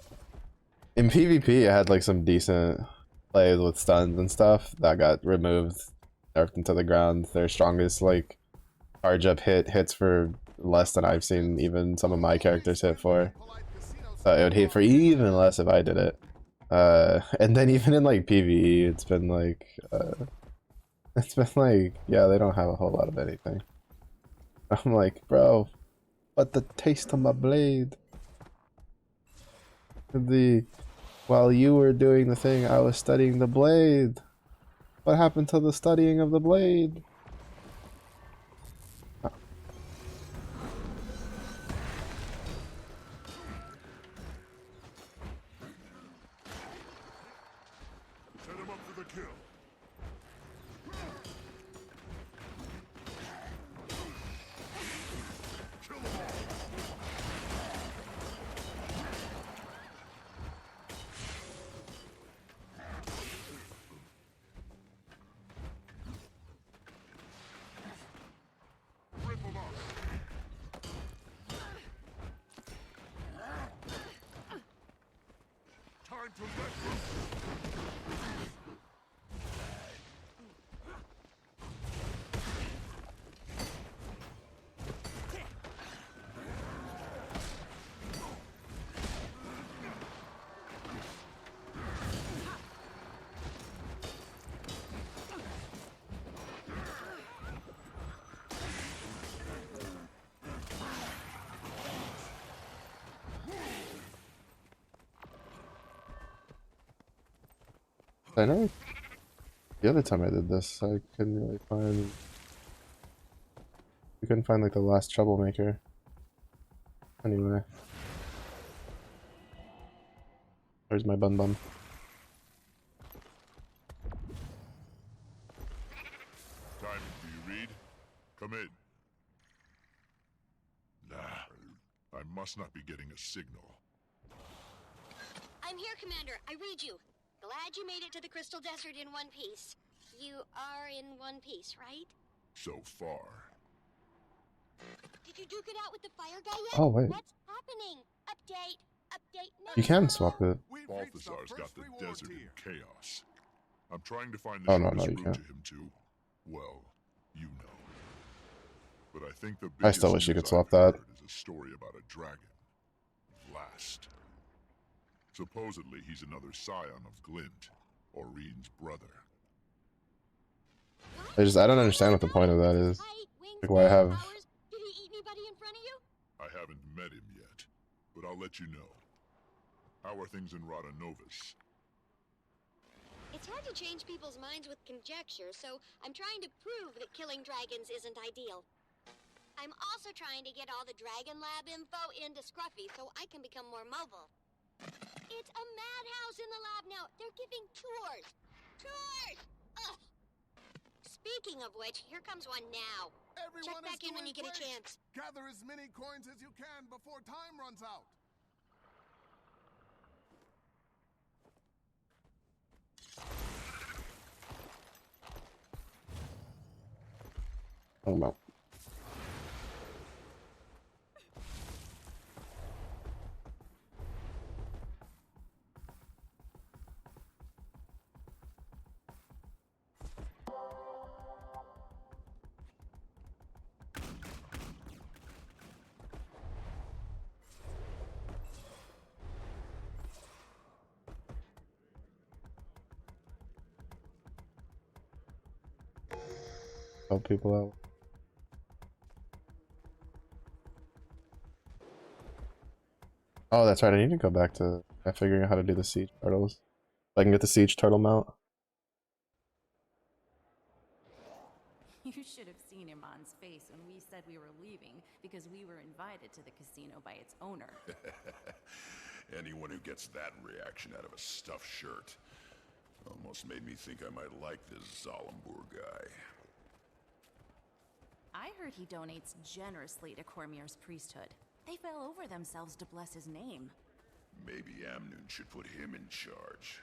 in PvP, I had like some decent plays with stuns and stuff that got removed, nerfed into the ground. Their strongest like charge up hits for less than I've seen even some of my characters hit for. So it would hit for even less if I did it. And then even in like PvE, it's been like yeah, they don't have a whole lot of anything. I'm like, bro, but the taste of my blade. While you were doing the thing, I was studying the blade. What happened to the studying of the blade? Oh. Set him up for the kill. Kill them all. Rip them up. Time to let them. I know the other time I did this, I couldn't really find. We couldn't find like the last troublemaker. Anyway. Where's my bun bun? Time, do you read? Come in. Nah, I must not be getting a signal. I'm here, Commander. I read you. Glad you made it to the Crystal Desert in one piece. You are in one piece, right? So far. Did you duke it out with the fire guy yet? Oh, wait. What's happening? Update. Update now. You can swap it. Balthazar's got the desert in chaos. I'm trying to find Oh, the no, shortest you route can't. to him too. Well, you know. But I think the I still biggest wish you news could swap I've that. heard is a story about a dragon. Vlast. Supposedly he's another scion of Glint, Oreen's brother. I don't understand what the point of that is. Like, why have. Did he eat anybody in front of you? I haven't met him yet, but I'll let you know. How are things in Rada Novus? It's hard to change people's minds with conjecture, so I'm trying to prove that killing dragons isn't ideal. I'm also trying to get all the Dragon Lab info into Scruffy so I can become more mobile. It's a madhouse in the lab now. They're giving tours. Tours! Ugh. Speaking of which, here comes one now. Check back in when you get a chance. Gather as many coins as you can before time runs out. Oh no. Help people out. Oh, that's right. I need to go back to figuring out how to do the siege turtles. So I can get the siege turtle mount. You should have seen Iman's face when we said we were leaving because we were invited to the casino by its owner. Anyone who gets that reaction out of a stuffed shirt almost made me think I might like this Zalambur guy. I heard he donates generously to Cormier's priesthood. They fell over themselves to bless his name. Maybe Amnoon should put him in charge.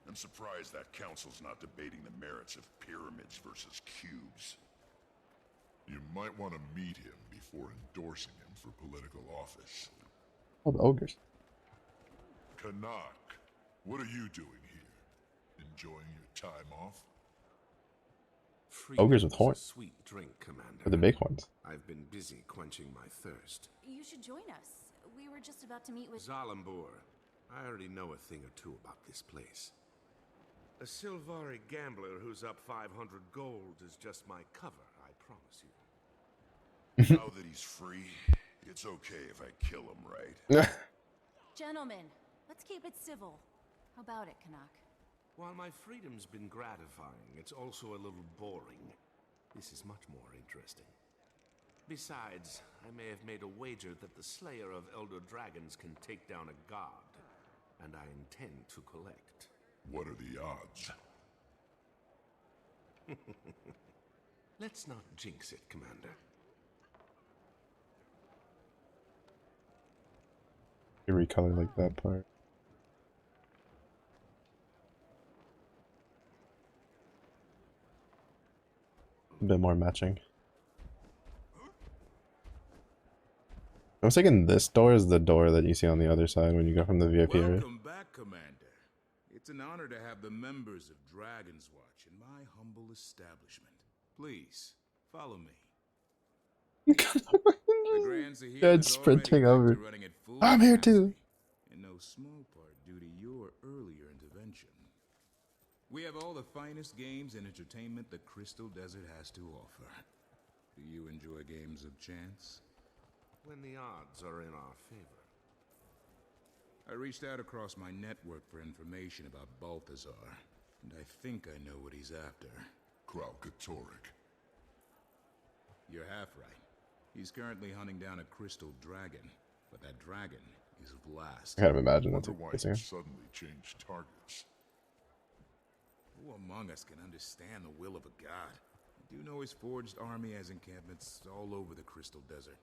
I'm surprised that council's not debating the merits of pyramids versus cubes. You might want to meet him before endorsing him for political office. Oh, the ogres. Kanak, what are you doing here? Enjoying your time off? Ogres with horns. Sweet drink, Commander. With the big horns. I've been busy quenching my thirst. You should join us. We were just about to meet with Zalambur. I already know a thing or two about this place. A Silvari gambler who's up 500 gold is just my cover, I promise you. Now that he's free, it's okay if I kill him, right? Gentlemen, let's keep it civil. How about it, Kanak? While my freedom's been gratifying, it's also a little boring. This is much more interesting. Besides, I may have made a wager that the slayer of elder dragons can take down a god, and I intend to collect. What are the odds? Let's not jinx it, Commander. You recolor like that part. A bit more matching. I was thinking this door is the door that you see on the other side when you go from the VIP area. Welcome back, Commander. It's an honor to have the members of Dragon's Watch in my humble establishment. Please, follow me. The Grand Zahir Dead is sprinting already over. back to running at full I'm here too. capacity, in no small part due to your earlier intervention. We have all the finest games and entertainment the Crystal Desert has to offer. Do you enjoy games of chance? When the odds are in our favor. I reached out across my network for information about Balthazar. and I think I know what he's after. Kralkatoric. You're half right. He's currently hunting down a crystal dragon, but that dragon is Blast. I kind of imagine that's Wonder why what he suddenly changed targets. Who among us can understand the will of a god? I do know his forged army has encampments all over the Crystal Desert.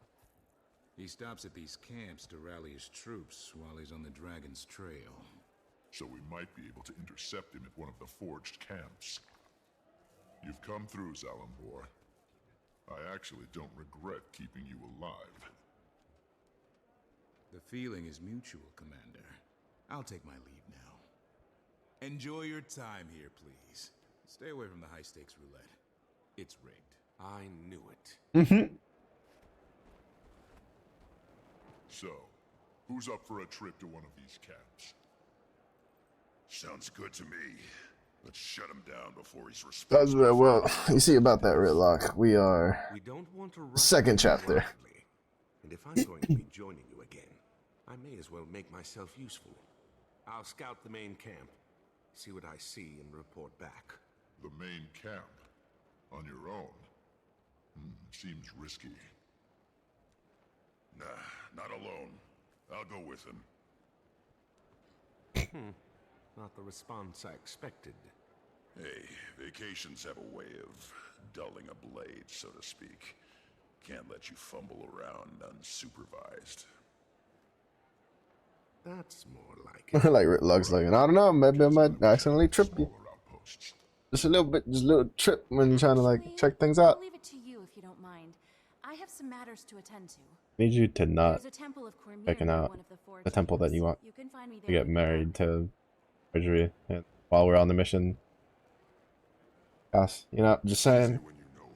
He stops at these camps to rally his troops while he's on the dragon's trail. So we might be able to intercept him at one of the forged camps. You've come through, Zalambor. I actually don't regret keeping you alive. The feeling is mutual, Commander. I'll take my leave now. Enjoy your time here, please. Stay away from the high-stakes roulette. It's rigged. I knew it. So, who's up for a trip to one of these camps? Sounds good to me. Let's shut him down before he's responsible. Well, you see about that, Ritlock. We are second chapter. Blindly. And if I'm going to be joining you again, I may as well make myself useful. I'll scout the main camp, see what I see, and report back. The main camp? On your own? Seems risky. Nah, not alone. I'll go with him. Not the response I expected. Hey, vacations have a way of dulling a blade, so to speak. Can't let you fumble around unsupervised. That's more like it. Like Ritlock's like, I don't know, maybe I might accidentally trip you. Just a little bit, just a little trip when you're trying to like check things out. I'll leave it to you if you don't mind. I have some matters to attend to. Need you to not There's a temple of Cormyr checking near out one of the forge the temple that camps. you want You can find me to there get married to Marjorie while we're on the mission. Yes, you know, just saying. When you know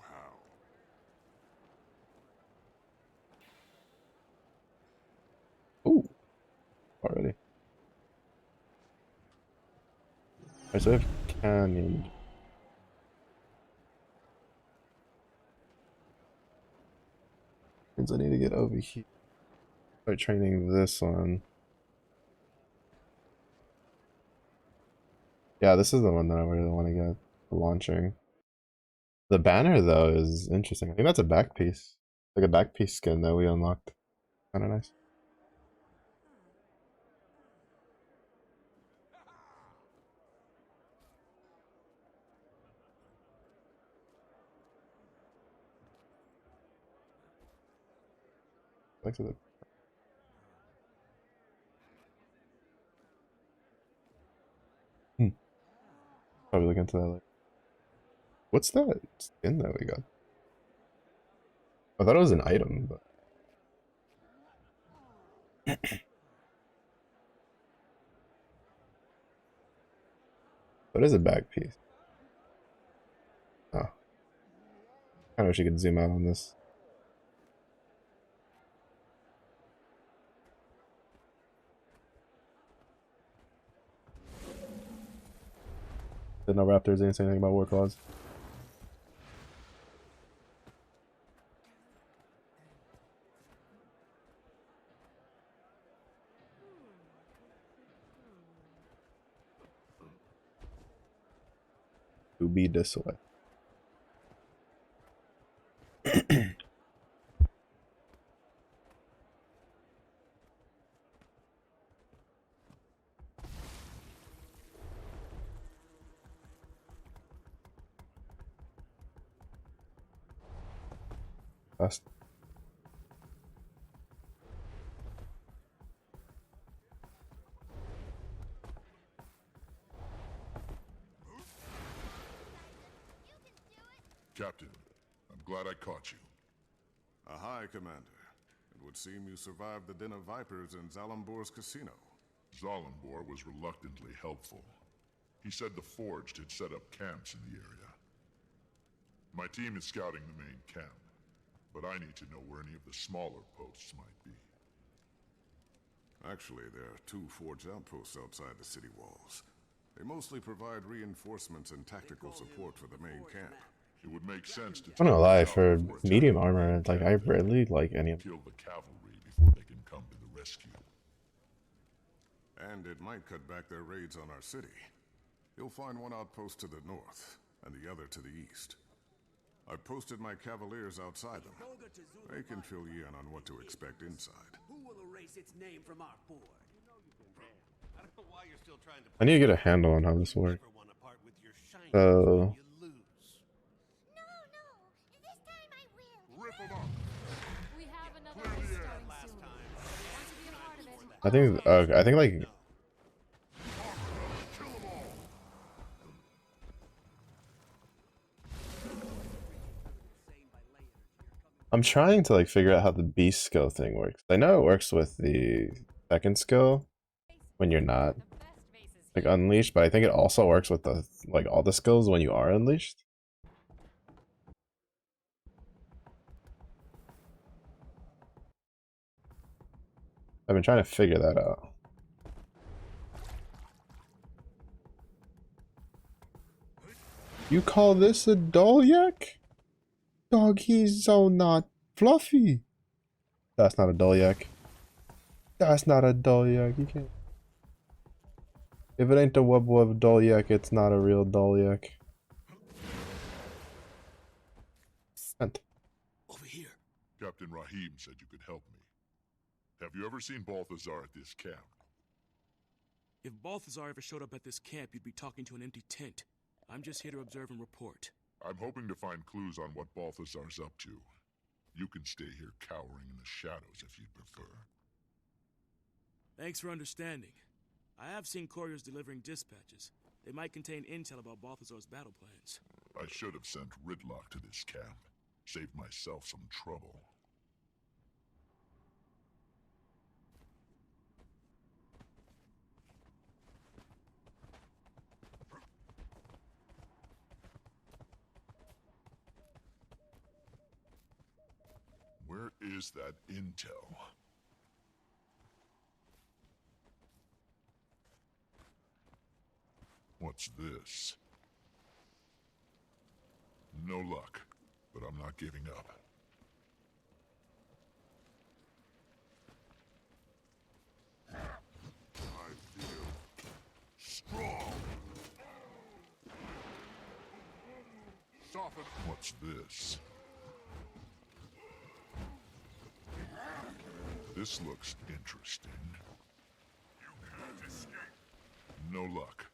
how. Ooh, already. Alright, so we have canyon. Means I need to get over here. Start training this one. Yeah, this is the one that I really want to get. The launching. The banner though is interesting. I think that's a back piece. Like a back piece skin that we unlocked. Kinda nice. Thanks for that. Probably look into that later. What's that skin that we got? I thought it was an item, but what is a back piece? Oh. I wish you could zoom out on this. Didn't know Raptors didn't say anything about war clause. To be this way. Fast. Captain, I'm glad I caught you. Aye, Commander. It would seem you survived the Den of Vipers in Zalambor's casino. Zalambor was reluctantly helpful. He said the Forged had set up camps in the area. My team is scouting the main camp, but I need to know where any of the smaller posts might be. Actually, there are 2 Forged outposts outside the city walls. They mostly provide reinforcements and tactical support for the main camp. It would make sense to I'm not gonna lie, for medium armor, like I rarely like any of kill the cavalry before they can come to the rescue. And it might cut back their raids on our city. You'll find one outpost to the north, and the other to the east. I've posted my cavaliers outside them. They can fill you in on what to expect inside. Who will erase its name from our board? I don't know why you're still trying to. I need to get a handle on how this works. So Rip them up. We have another race starting soon. Want to be a part of it? I think like I'm trying to like figure out how the beast skill thing works. I know it works with the second skill when you're not like unleashed, but I think it also works with the like all the skills when you are unleashed. I've been trying to figure that out. You call this a Dolyak? Dog, he's so not fluffy. That's not a Dolyak. That's not a Dolyak. You can't. If it ain't a Wub Wub Dolyak, it's not a real Dolyak. Over here. Captain Rahim said you could help me. Have you ever seen Balthazar at this camp? If Balthazar ever showed up at this camp, you'd be talking to an empty tent. I'm just here to observe and report. I'm hoping to find clues on what Balthazar's up to. You can stay here cowering in the shadows if you'd prefer. Thanks for understanding. I have seen couriers delivering dispatches. They might contain intel about Balthazar's battle plans. I should have sent Ridlock to this camp. Saved myself some trouble. Where is that intel? What's this? No luck, but I'm not giving up. I feel strong. Soften. What's this? This looks interesting. You can't escape. No luck,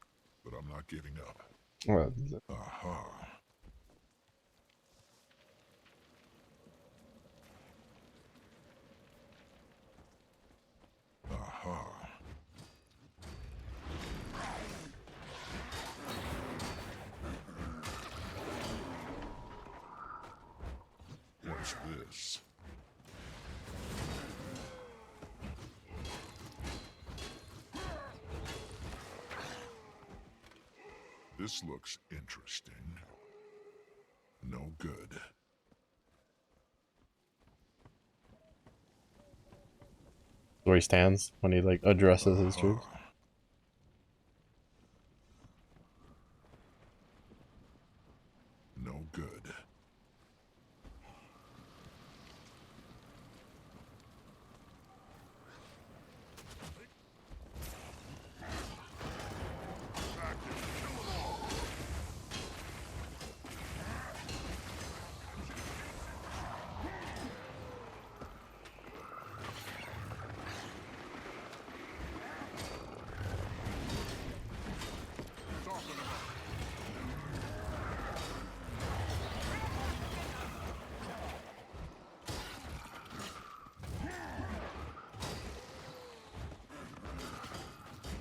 but I'm not giving up. Aha. Aha. What's this? This looks interesting. No good. Where he stands when he like addresses his troops. No good.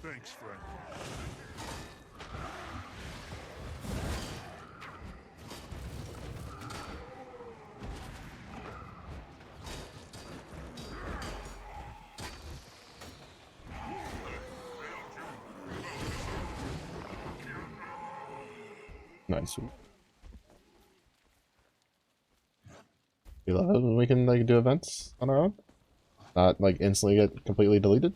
Thanks, friend. Nice. We love it when we can like do events on our own, not like instantly get completely deleted.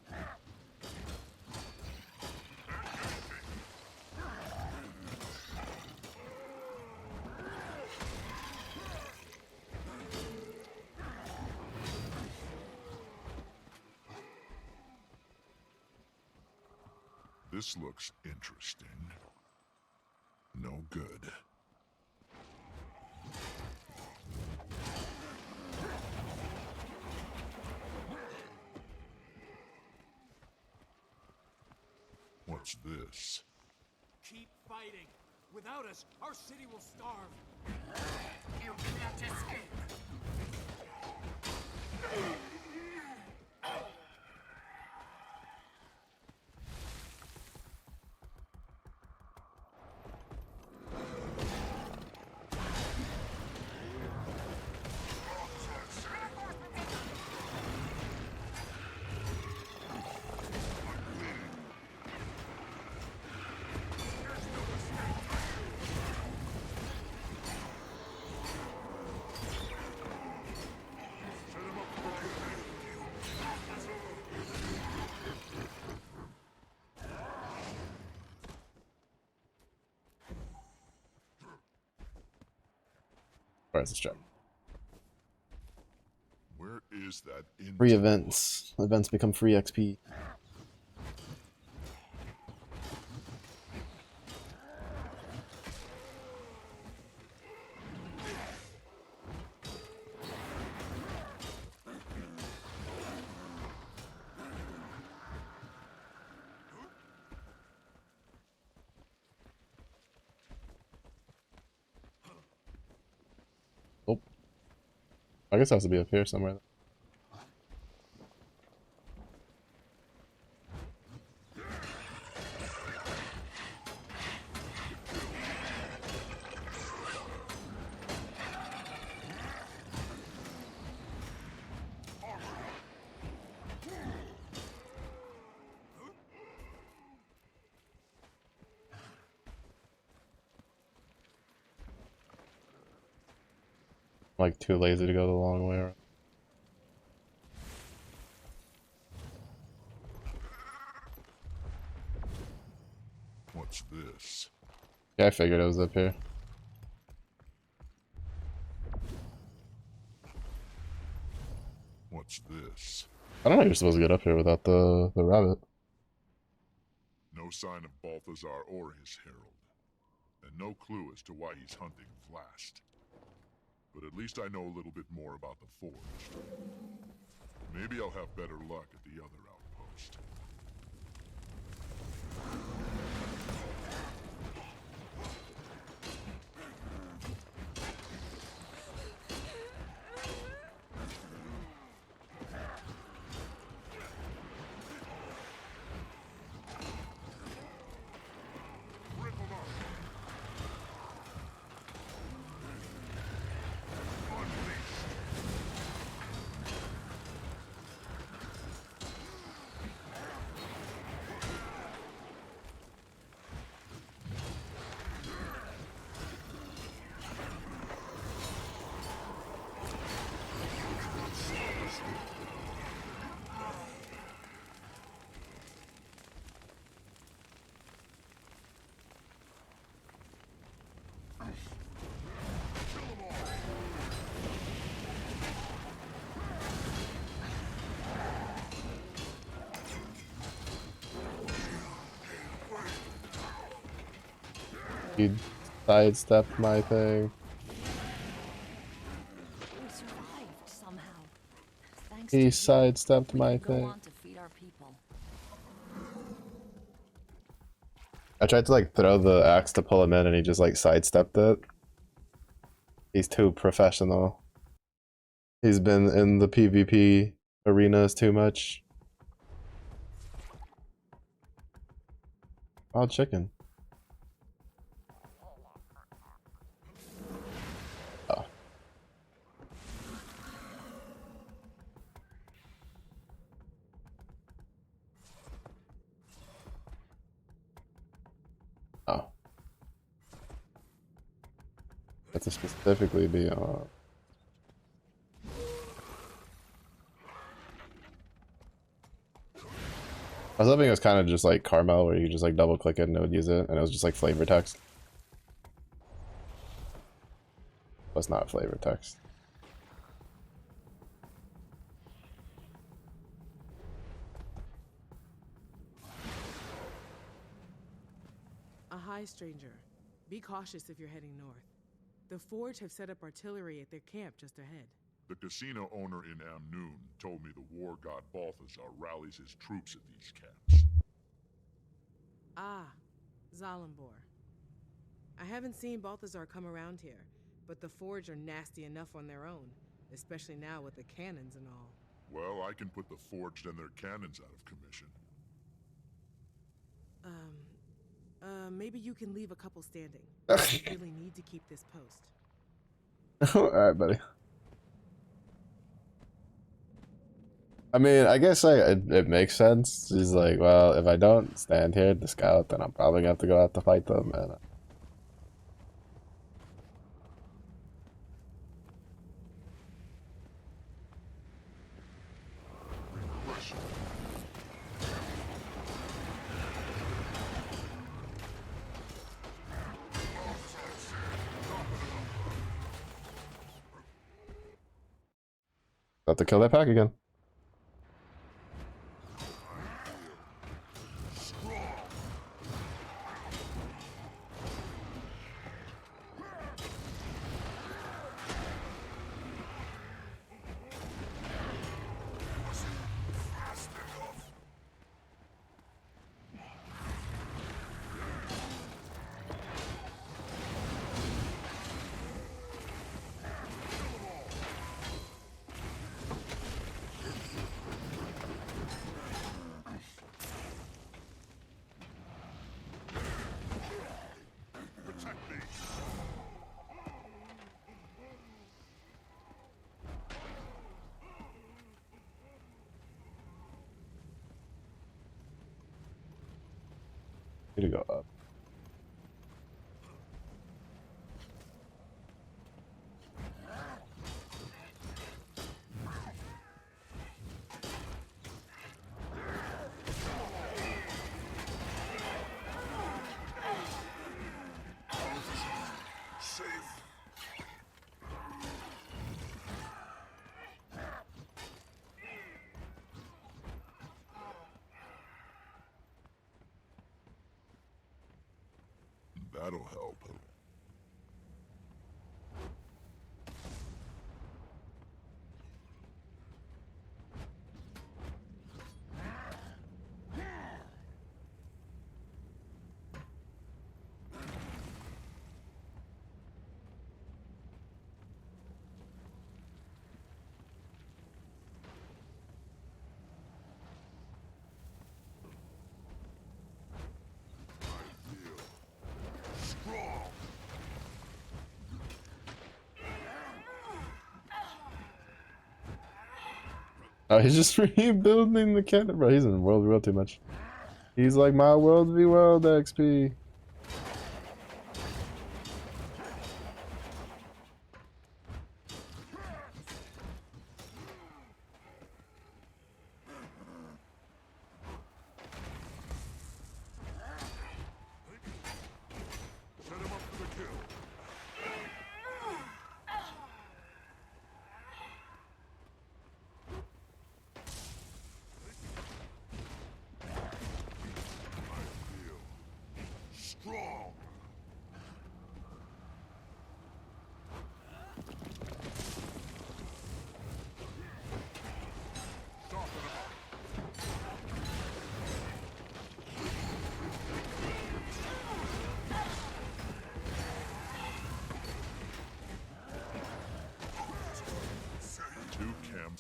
This looks interesting. good. What's this? Keep fighting. Without us, our city will starve. You can't escape. Where's the strike? Where is that Free events. Events become free XP. Oh. I guess it has to be up here somewhere. I'm like too lazy to go the long way around. What's this? Yeah, I figured it was up here. What's this? I don't know you're supposed to get up here without the rabbit. No sign of Balthazar or his herald, and no clue as to why he's hunting Vlast. But at least I know a little bit more about the Forged. Maybe I'll have better luck at the other outpost. He sidestepped my thing. We survived somehow. Thanks He to you, sidestepped we my can go thing. on to feed our people. I tried to like throw the axe to pull him in and he just like sidestepped it. He's too professional. He's been in the PvP arenas too much. Wild chicken. Oh. Oh. That's to specifically be on. I was hoping it was kind of just like Carmel where you just like double click it and it would use it and it was just like flavor text. But it's not flavor text. A hi, stranger. Be cautious if you're heading north. The Forge have set up artillery at their camp just ahead. The casino owner in Amnoon told me the war god Balthazar rallies his troops at these camps. Ah, Zalimbor. I haven't seen Balthazar come around here, but the Forge are nasty enough on their own, especially now with the cannons and all. Well, I can put the Forged and their cannons out of commission. Maybe you can leave a couple standing. We really need to keep this post. Alright, buddy. I mean, I guess it makes sense. He's like, well, if I don't stand here to scout, then I'm probably gonna have to go out to fight them, and have to kill that pack again. Need to go up. That'll help. Oh, he's just rebuilding the cannon, bro. He's in World War too much. He's like my World v World XP.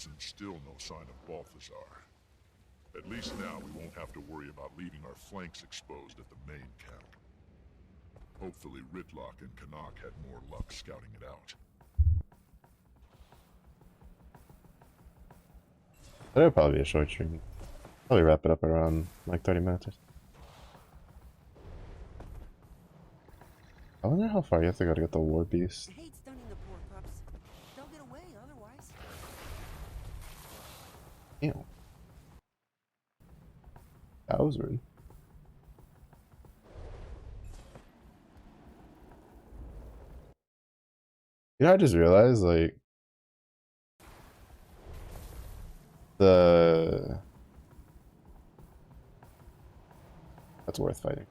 And still no sign of Balthazar. At least now we won't have to worry about leaving our flanks exposed at the main camp. Hopefully Ritlock and Canuck had more luck scouting it out. That'll probably be a short stream. Probably wrap it up around like 30 minutes or so. I wonder how far you have to go to get the War Beast. I hate stunning the poor pups. They'll get away otherwise. Ew. That was rude. You know, I just realized, like, that's worth fighting.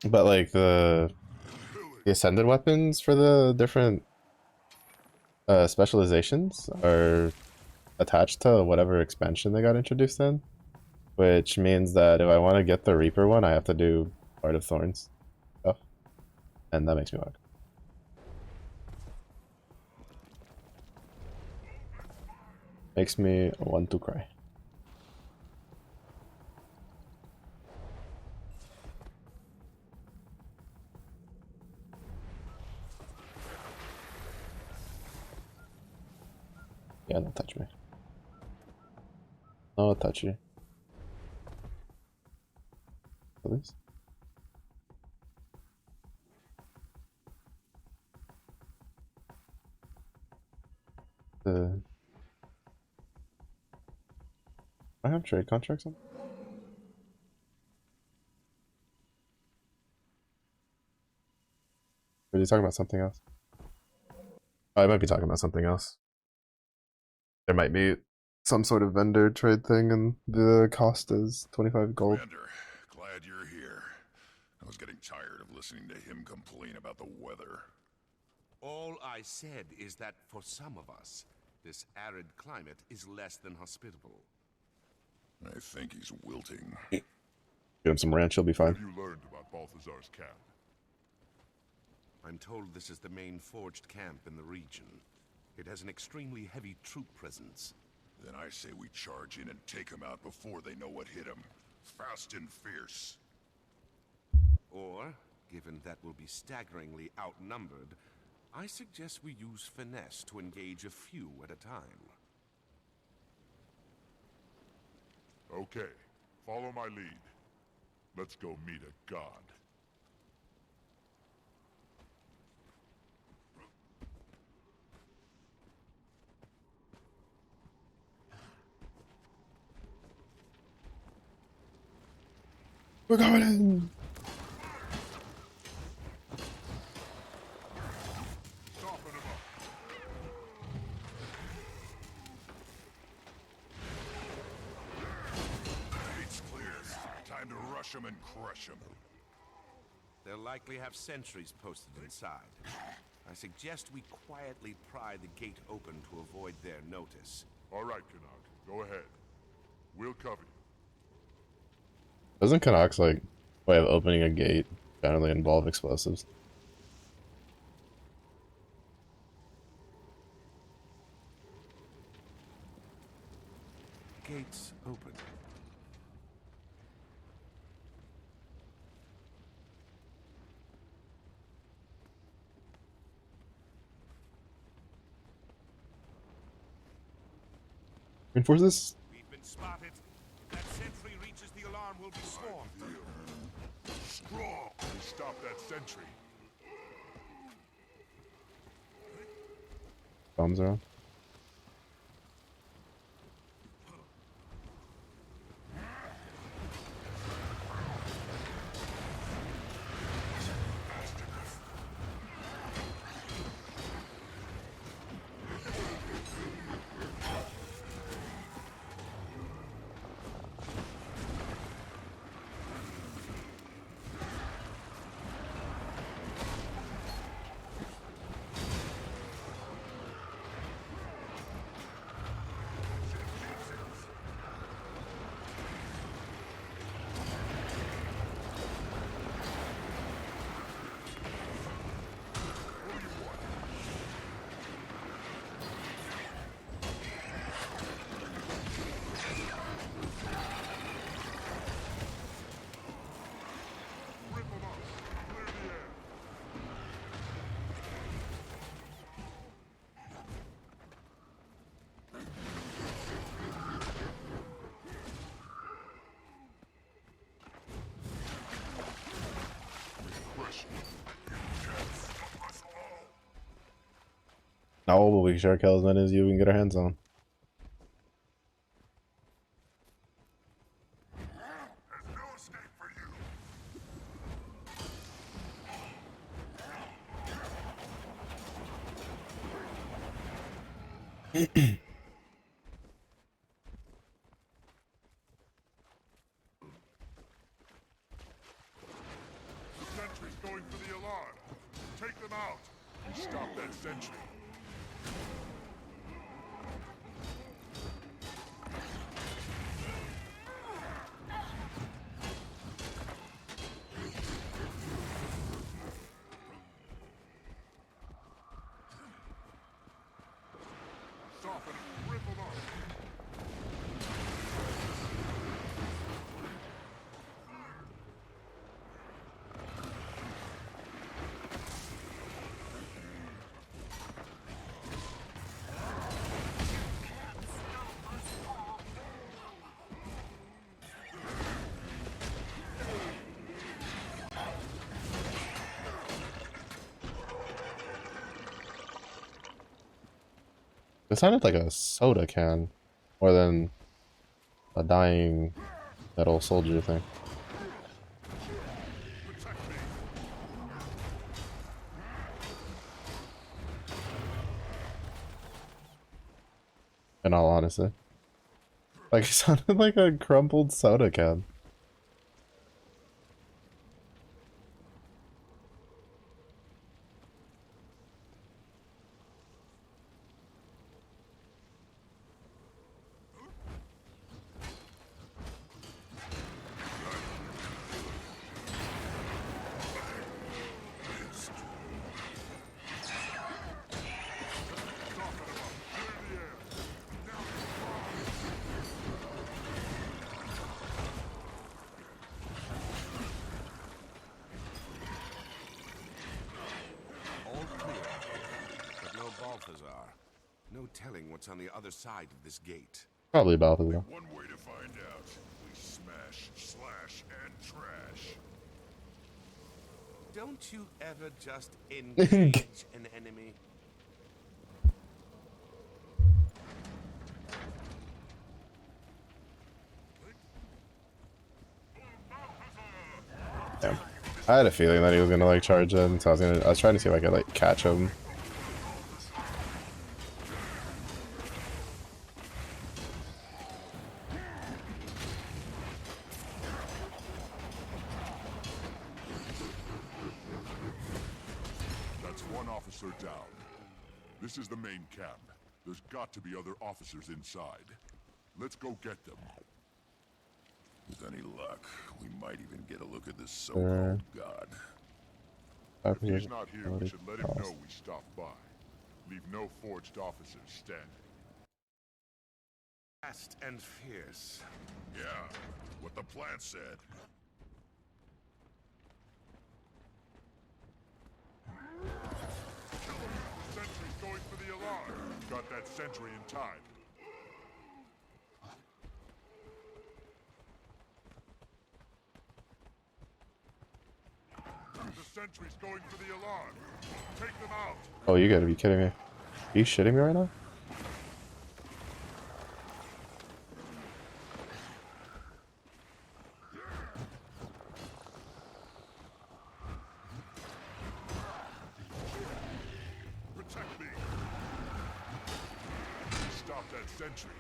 But like the ascended weapons for the different specializations are attached to whatever expansion they got introduced in, which means that if I want to get the Reaper one, I have to do Heart of Thorns stuff, and that makes me mad. Makes me want to cry. Yeah, don't touch me. No, touch you. Please. I have trade contracts on. Or are you talking about something else? Oh, I might be talking about something else. There might be some sort of vendor trade thing, and the cost is 25 gold. Commander, glad you're here. I was getting tired of listening to him complain about the weather. All I said is that for some of us, this arid climate is less than hospitable. I think he's wilting. Give him some ranch, he'll be fine. What have you learned about Balthazar's camp? I'm told this is the main forged camp in the region. It has an extremely heavy troop presence. Then I say we charge in and take them out before they know what hit them. Fast and fierce. Or, given that we'll be staggeringly outnumbered, I suggest we use finesse to engage a few at a time. Okay, follow my lead. Let's go meet a god. We're going in! Soften him up. Gate's clear. Time to rush them and crush them. They'll likely have sentries posted inside. I suggest we quietly pry the gate open to avoid their notice. All right, Canuck, go ahead. We'll cover you. Doesn't Canuck's like way of opening a gate generally involve explosives? Gates open. Reinforce this? We've been spotted. If that sentry reaches the alarm, we'll be swarmed. Strong! We stop that sentry. Bombs around. No, but we sure kill as many as you can get our hands on. going for the alarm. Take them out. You stop that sentry. Soften it. Rip them up. It sounded like a soda can, more than a dying metal soldier thing. In all honesty. Like, it sounded like a crumpled soda can. No telling what's on the other side of this gate. Probably both of them. One way to find out. We smash, slash, and trash. Don't you ever just engage an enemy? Damn. I had a feeling that he was gonna like charge in, so I was trying to see if I could like catch him. That's one officer down. This is the main camp. There's got to be other officers inside. Let's go get them. With any luck, we might even get a look at this so-called god. If he's not here, we should let him know we stopped by. Leave no forged officers standing. Fast and fierce. Yeah, what the plan said. The sentry's going for the alarm. Got that sentry in time. The sentry's going for the alarm. Take them out. Oh, you gotta be kidding me. Are you shitting me right now? Protect me. Stop that sentry.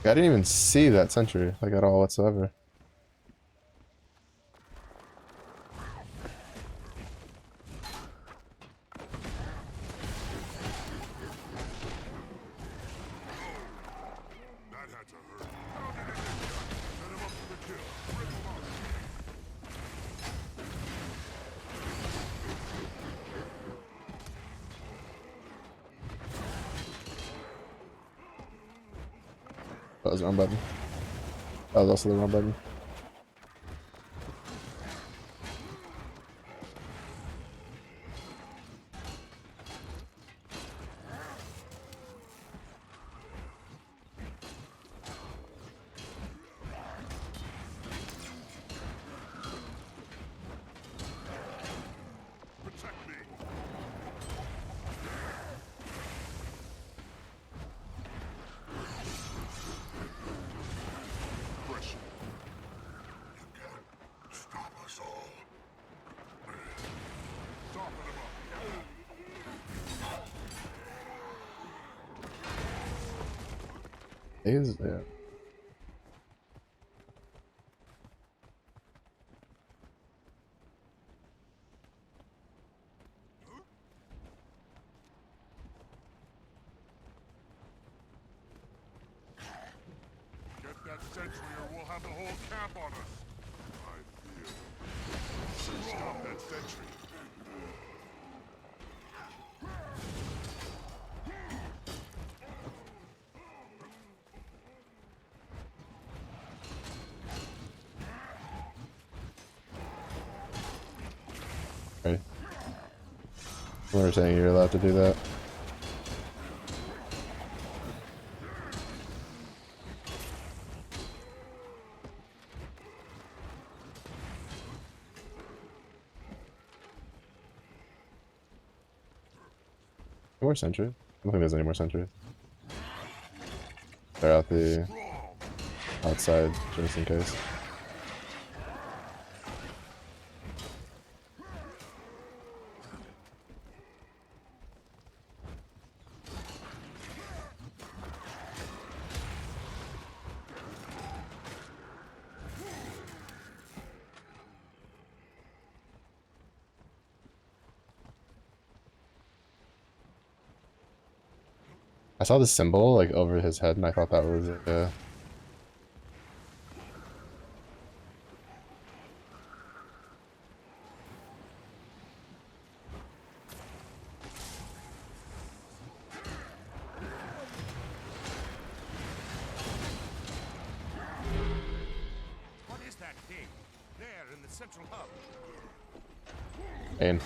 I didn't even see that sentry, like, at all whatsoever. That had to hurt. Set him up for the kill. Rip him up. That was the wrong button. That was also the wrong button. Protect me. Pressure. You can't stop us all. Soften him up. Is there? sentry or we'll have the whole camp on us. I fear. Stop that sentry. Right. We were saying you're allowed to do that. More sentries? I don't think there's any more sentries. They're out the outside just in case. I saw the symbol like over his head and I thought that was What is that thing? There in the central hub. Pain.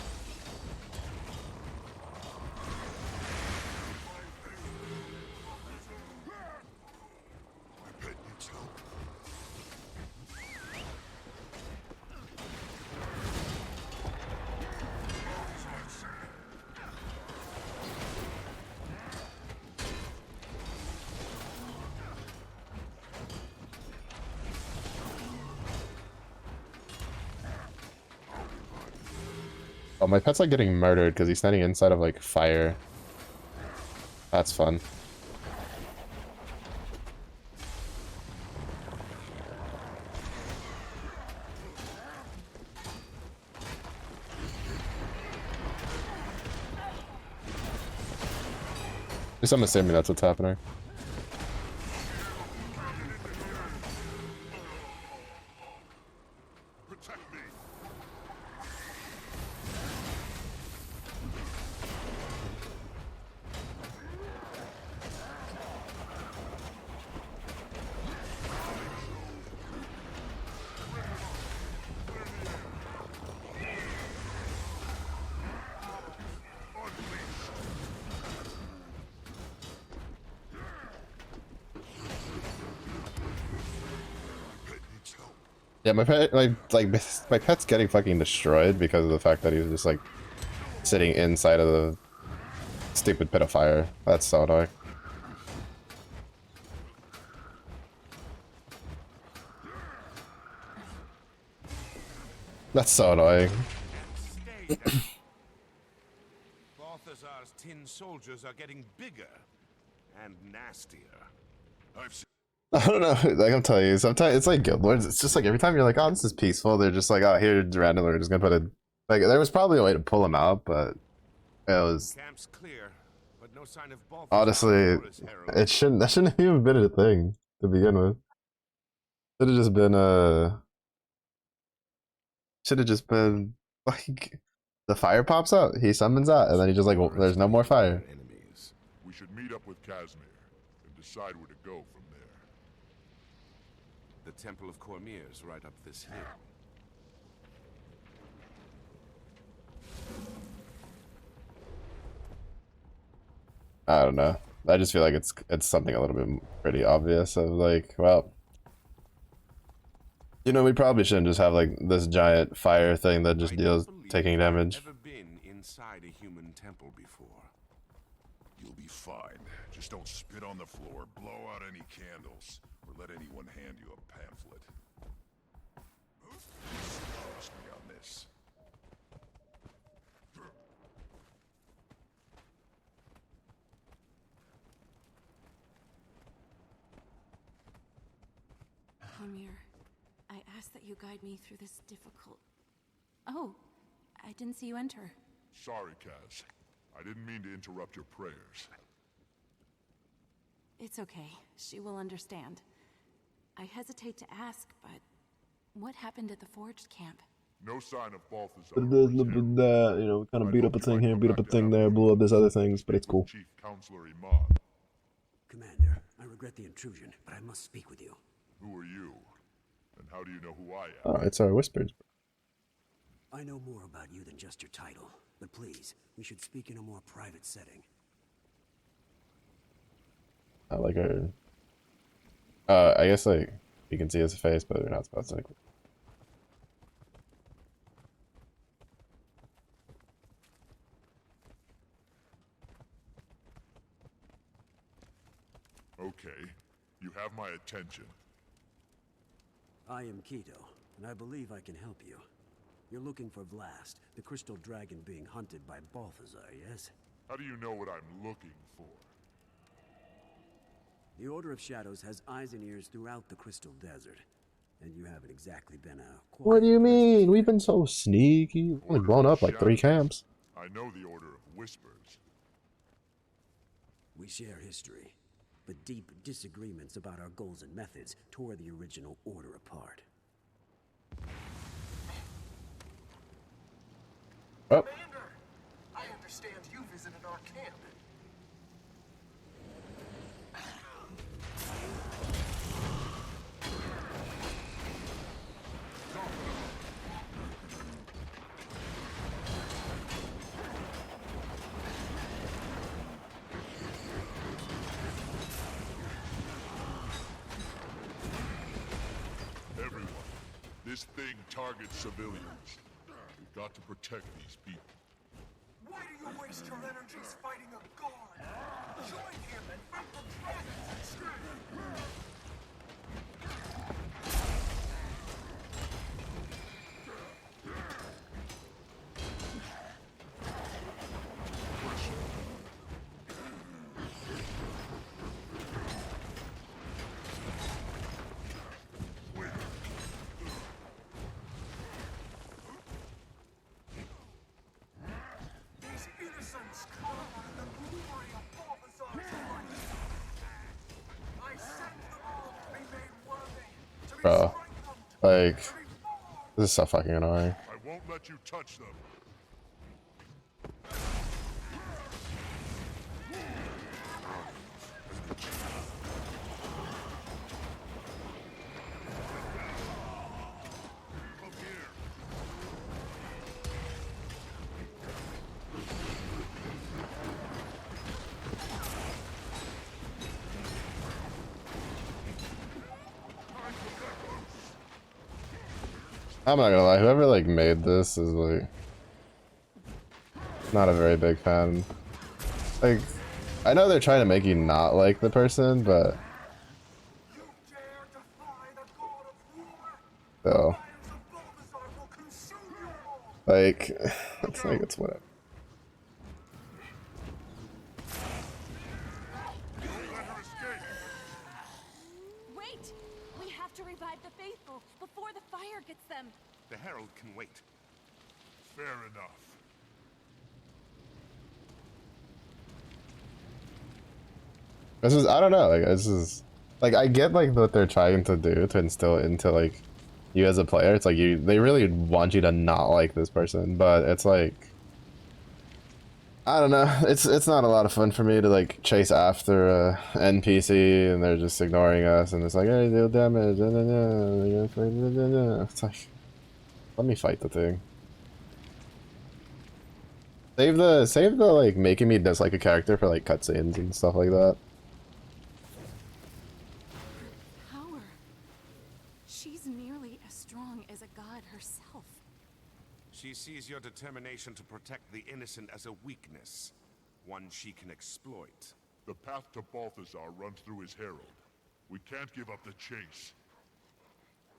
Oh, my pet's like getting murdered because he's standing inside of like fire. That's fun. At least I'm assuming that's what's happening. Yeah, my pet, my pet's getting fucking destroyed because of the fact that he was just like sitting inside of the stupid pit of fire. That's so annoying. That's so annoying. Balthazar's tin soldiers are getting bigger and nastier. I don't know, like I'm telling you, sometimes it's like Guild Wars, it's just like every time you're like, oh, this is peaceful, they're just like, oh, here, randomly, we're just gonna put a, like, there was probably a way to pull them out, but it was, Camp's clear, but no sign of Balthazar. honestly, that shouldn't have even been a thing to begin with. Should have just been, like, the fire pops out, he summons out, and then he just like, well, there's no more fire. We should meet up with Casimir and decide where to go from there. The Temple of Cormier's right up this hill. I don't know. I just feel like it's something a little bit pretty obvious of like, well, you know, we probably shouldn't just have like this giant fire thing that just deals taking damage. Ever been inside a human temple before? You'll be fine. Just don't spit on the floor, blow out any candles, or let anyone hand you a pamphlet. Trust me on this. Cormier, I ask that you guide me through this difficult... Oh, I didn't see you enter. Sorry, Kaz. I didn't mean to interrupt your prayers. It's okay. She will understand. I hesitate to ask, but what happened at the Forged camp? No sign of Balthazar. You know, kind of beat up a thing here, beat up a thing there, blew up this other things, but it's cool. Chief Counselor Iman. Commander, I regret the intrusion, but I must speak with you. Who are you? And how do you know who I am? Oh, it's our whispers. I know more about you than just your title, but please, we should speak in a more private setting. I like her. I guess like you can see his face, but we're not supposed to. Okay, you have my attention. I am Keto, and I believe I can help you. You're looking for Vlast, the crystal dragon being hunted by Balthazar, yes? How do you know what I'm looking for? The Order of Shadows has eyes and ears throughout the Crystal Desert, and you haven't exactly been a What do you mean? We've been so sneaky. We've only blown up like 3 camps. I know the Order of Whispers. We share history, but deep disagreements about our goals and methods tore the original Order apart. Oh. Commander, I understand you visited our camp. Everyone, this thing targets civilians. We've got to protect these people. Why do you waste your energies fighting a god? Join him and fight the dragons instead! These innocents call on the glory of Balthazar's light. I send them all to be made worthy, to be Bro, strengthened. like, this is so fucking annoying. I won't let you touch them. I'm not gonna lie, whoever like made this is like not a very big fan. Like, I know they're trying to make you not like the person, but still, like, it's whatever. Wait! We have to revive the faithful before the fire gets them. The Herald can wait. Fair enough. This is, I don't know, like, this is, like, I get, like, what they're trying to do to instill into, like, you as a player. It's like, they really want you to not like this person, but it's like, I don't know, it's not a lot of fun for me to, like, chase after a NPC, and they're just ignoring us, and it's like, hey, deal damage, it's like, let me fight the thing. Save the, like, making me dislike a character for, like, cutscenes and stuff like that. Power. She's nearly as strong as a god herself. She sees your determination to protect the innocent as a weakness, one she can exploit. The path to Balthazar runs through his herald. We can't give up the chase.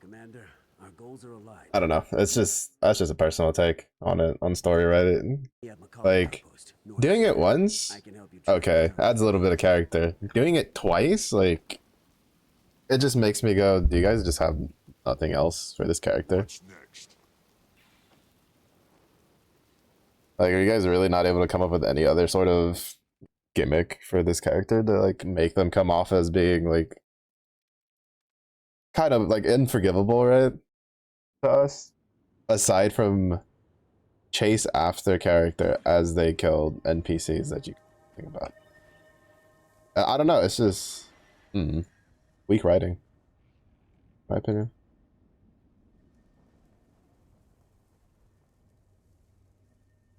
Commander, our goals are aligned. I don't know. That's just a personal take on it, on story Reddit. Like, doing it once, okay, adds a little bit of character. Doing it twice, like, it just makes me go, do you guys just have nothing else for this character? What's next? Like, are you guys really not able to come up with any other sort of gimmick for this character to, like, make them come off as being, like, kind of like unforgivable, right? To us, aside from chase after character as they killed NPCs that you think about. I don't know. It's just weak writing, in my opinion.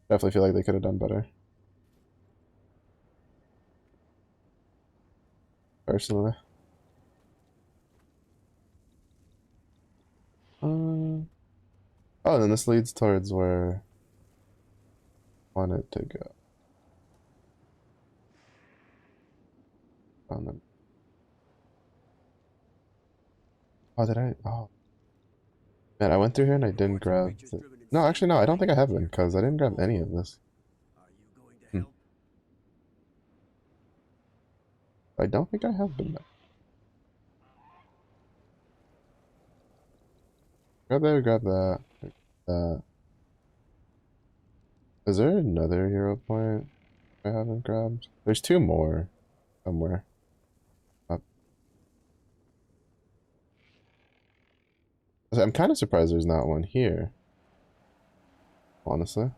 Definitely feel like they could have done better. Personally. Oh, and then this leads towards where I wanted to go. Oh, did I? Oh. Man, I went through here and I didn't grab the... No, actually, no, I don't think I have been, because I didn't grab any of this. I don't think I have been. Grab that, grab that. Is there another hero point I haven't grabbed? There's two more somewhere. Up. I'm kind of surprised there's not one here. Honestly.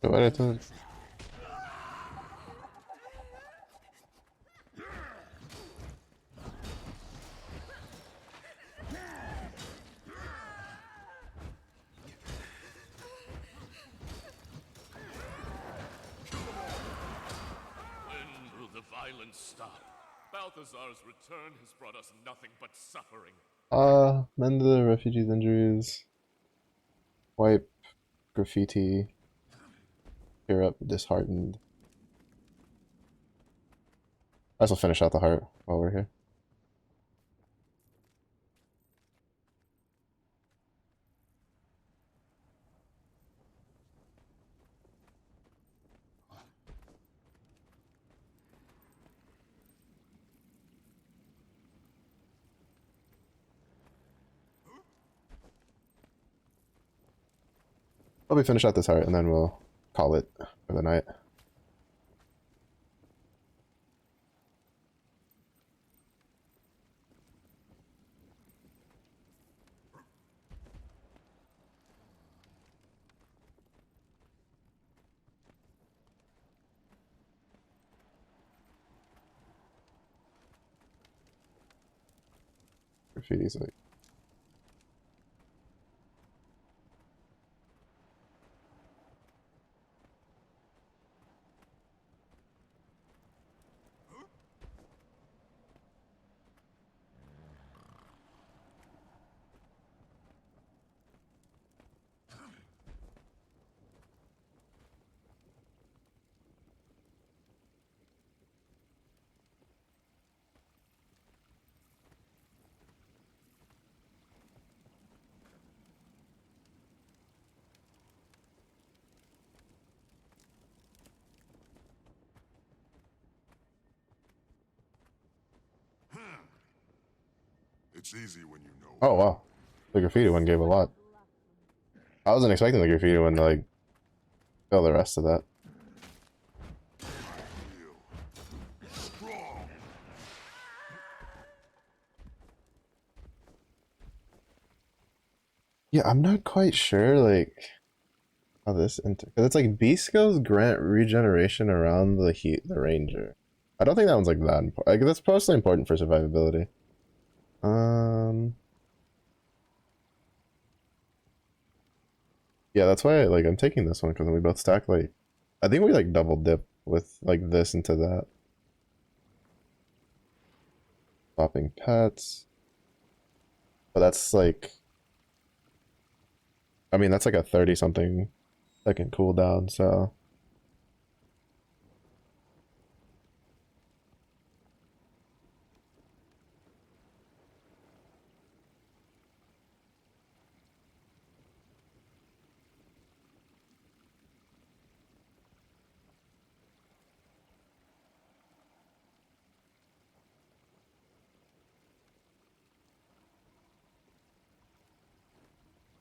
So what I thought. When will the violence stop? Balthazar's return has brought us nothing but suffering. Mend the refugees' injuries. Wipe graffiti. Cheer up disheartened. I guess we'll finish out the heart while we're here. Probably finish out this heart and then we'll call it for the night. Graffiti's like... It's easy when you know. Oh wow, the graffiti one gave a lot. I wasn't expecting the graffiti one to like fill the rest of that. Yeah, I'm not quite sure like how this because it's like beast skills grant regeneration around the ranger. I don't think that one's like that important. Like that's personally important for survivability. Yeah, that's why like I'm taking this one because we both stack like I think we like double dip with like this into that. Swapping pets. But that's like I mean that's like a 30 something second cooldown, so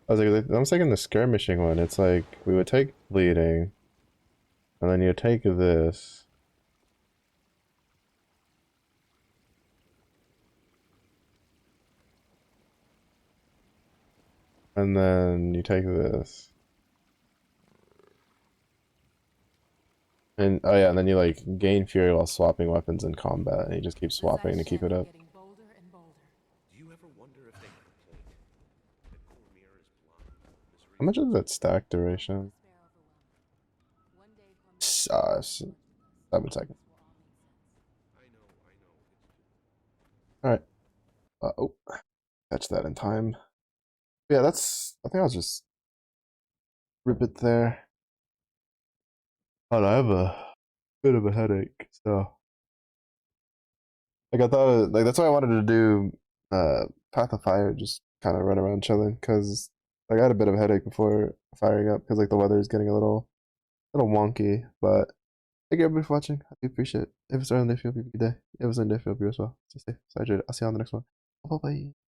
I was like, I'm thinking the skirmishing one. It's like we would take bleeding, and then you take this, and then you take this, and oh yeah, and then you like gain fury while swapping weapons in combat, and you just keep swapping to keep it up. Do you ever wonder if they have a point? That Cormier is blind. How much is that stack duration? 7 seconds. All right. Oh, catch that in time. Yeah, that's. I think I'll just rip it there. Oh, I have a bit of a headache, so like I thought, like that's why I wanted to do Path of Fire, just kind of run around chilling, cause like I had a bit of a headache before firing up, cause like the weather is getting a little wonky. But thank you everybody for watching. I do appreciate it. If it's early, if you have a good day. If it's in day, feel you as well. Stay safe, stay hydrated. I'll see you on the next one. Bye bye.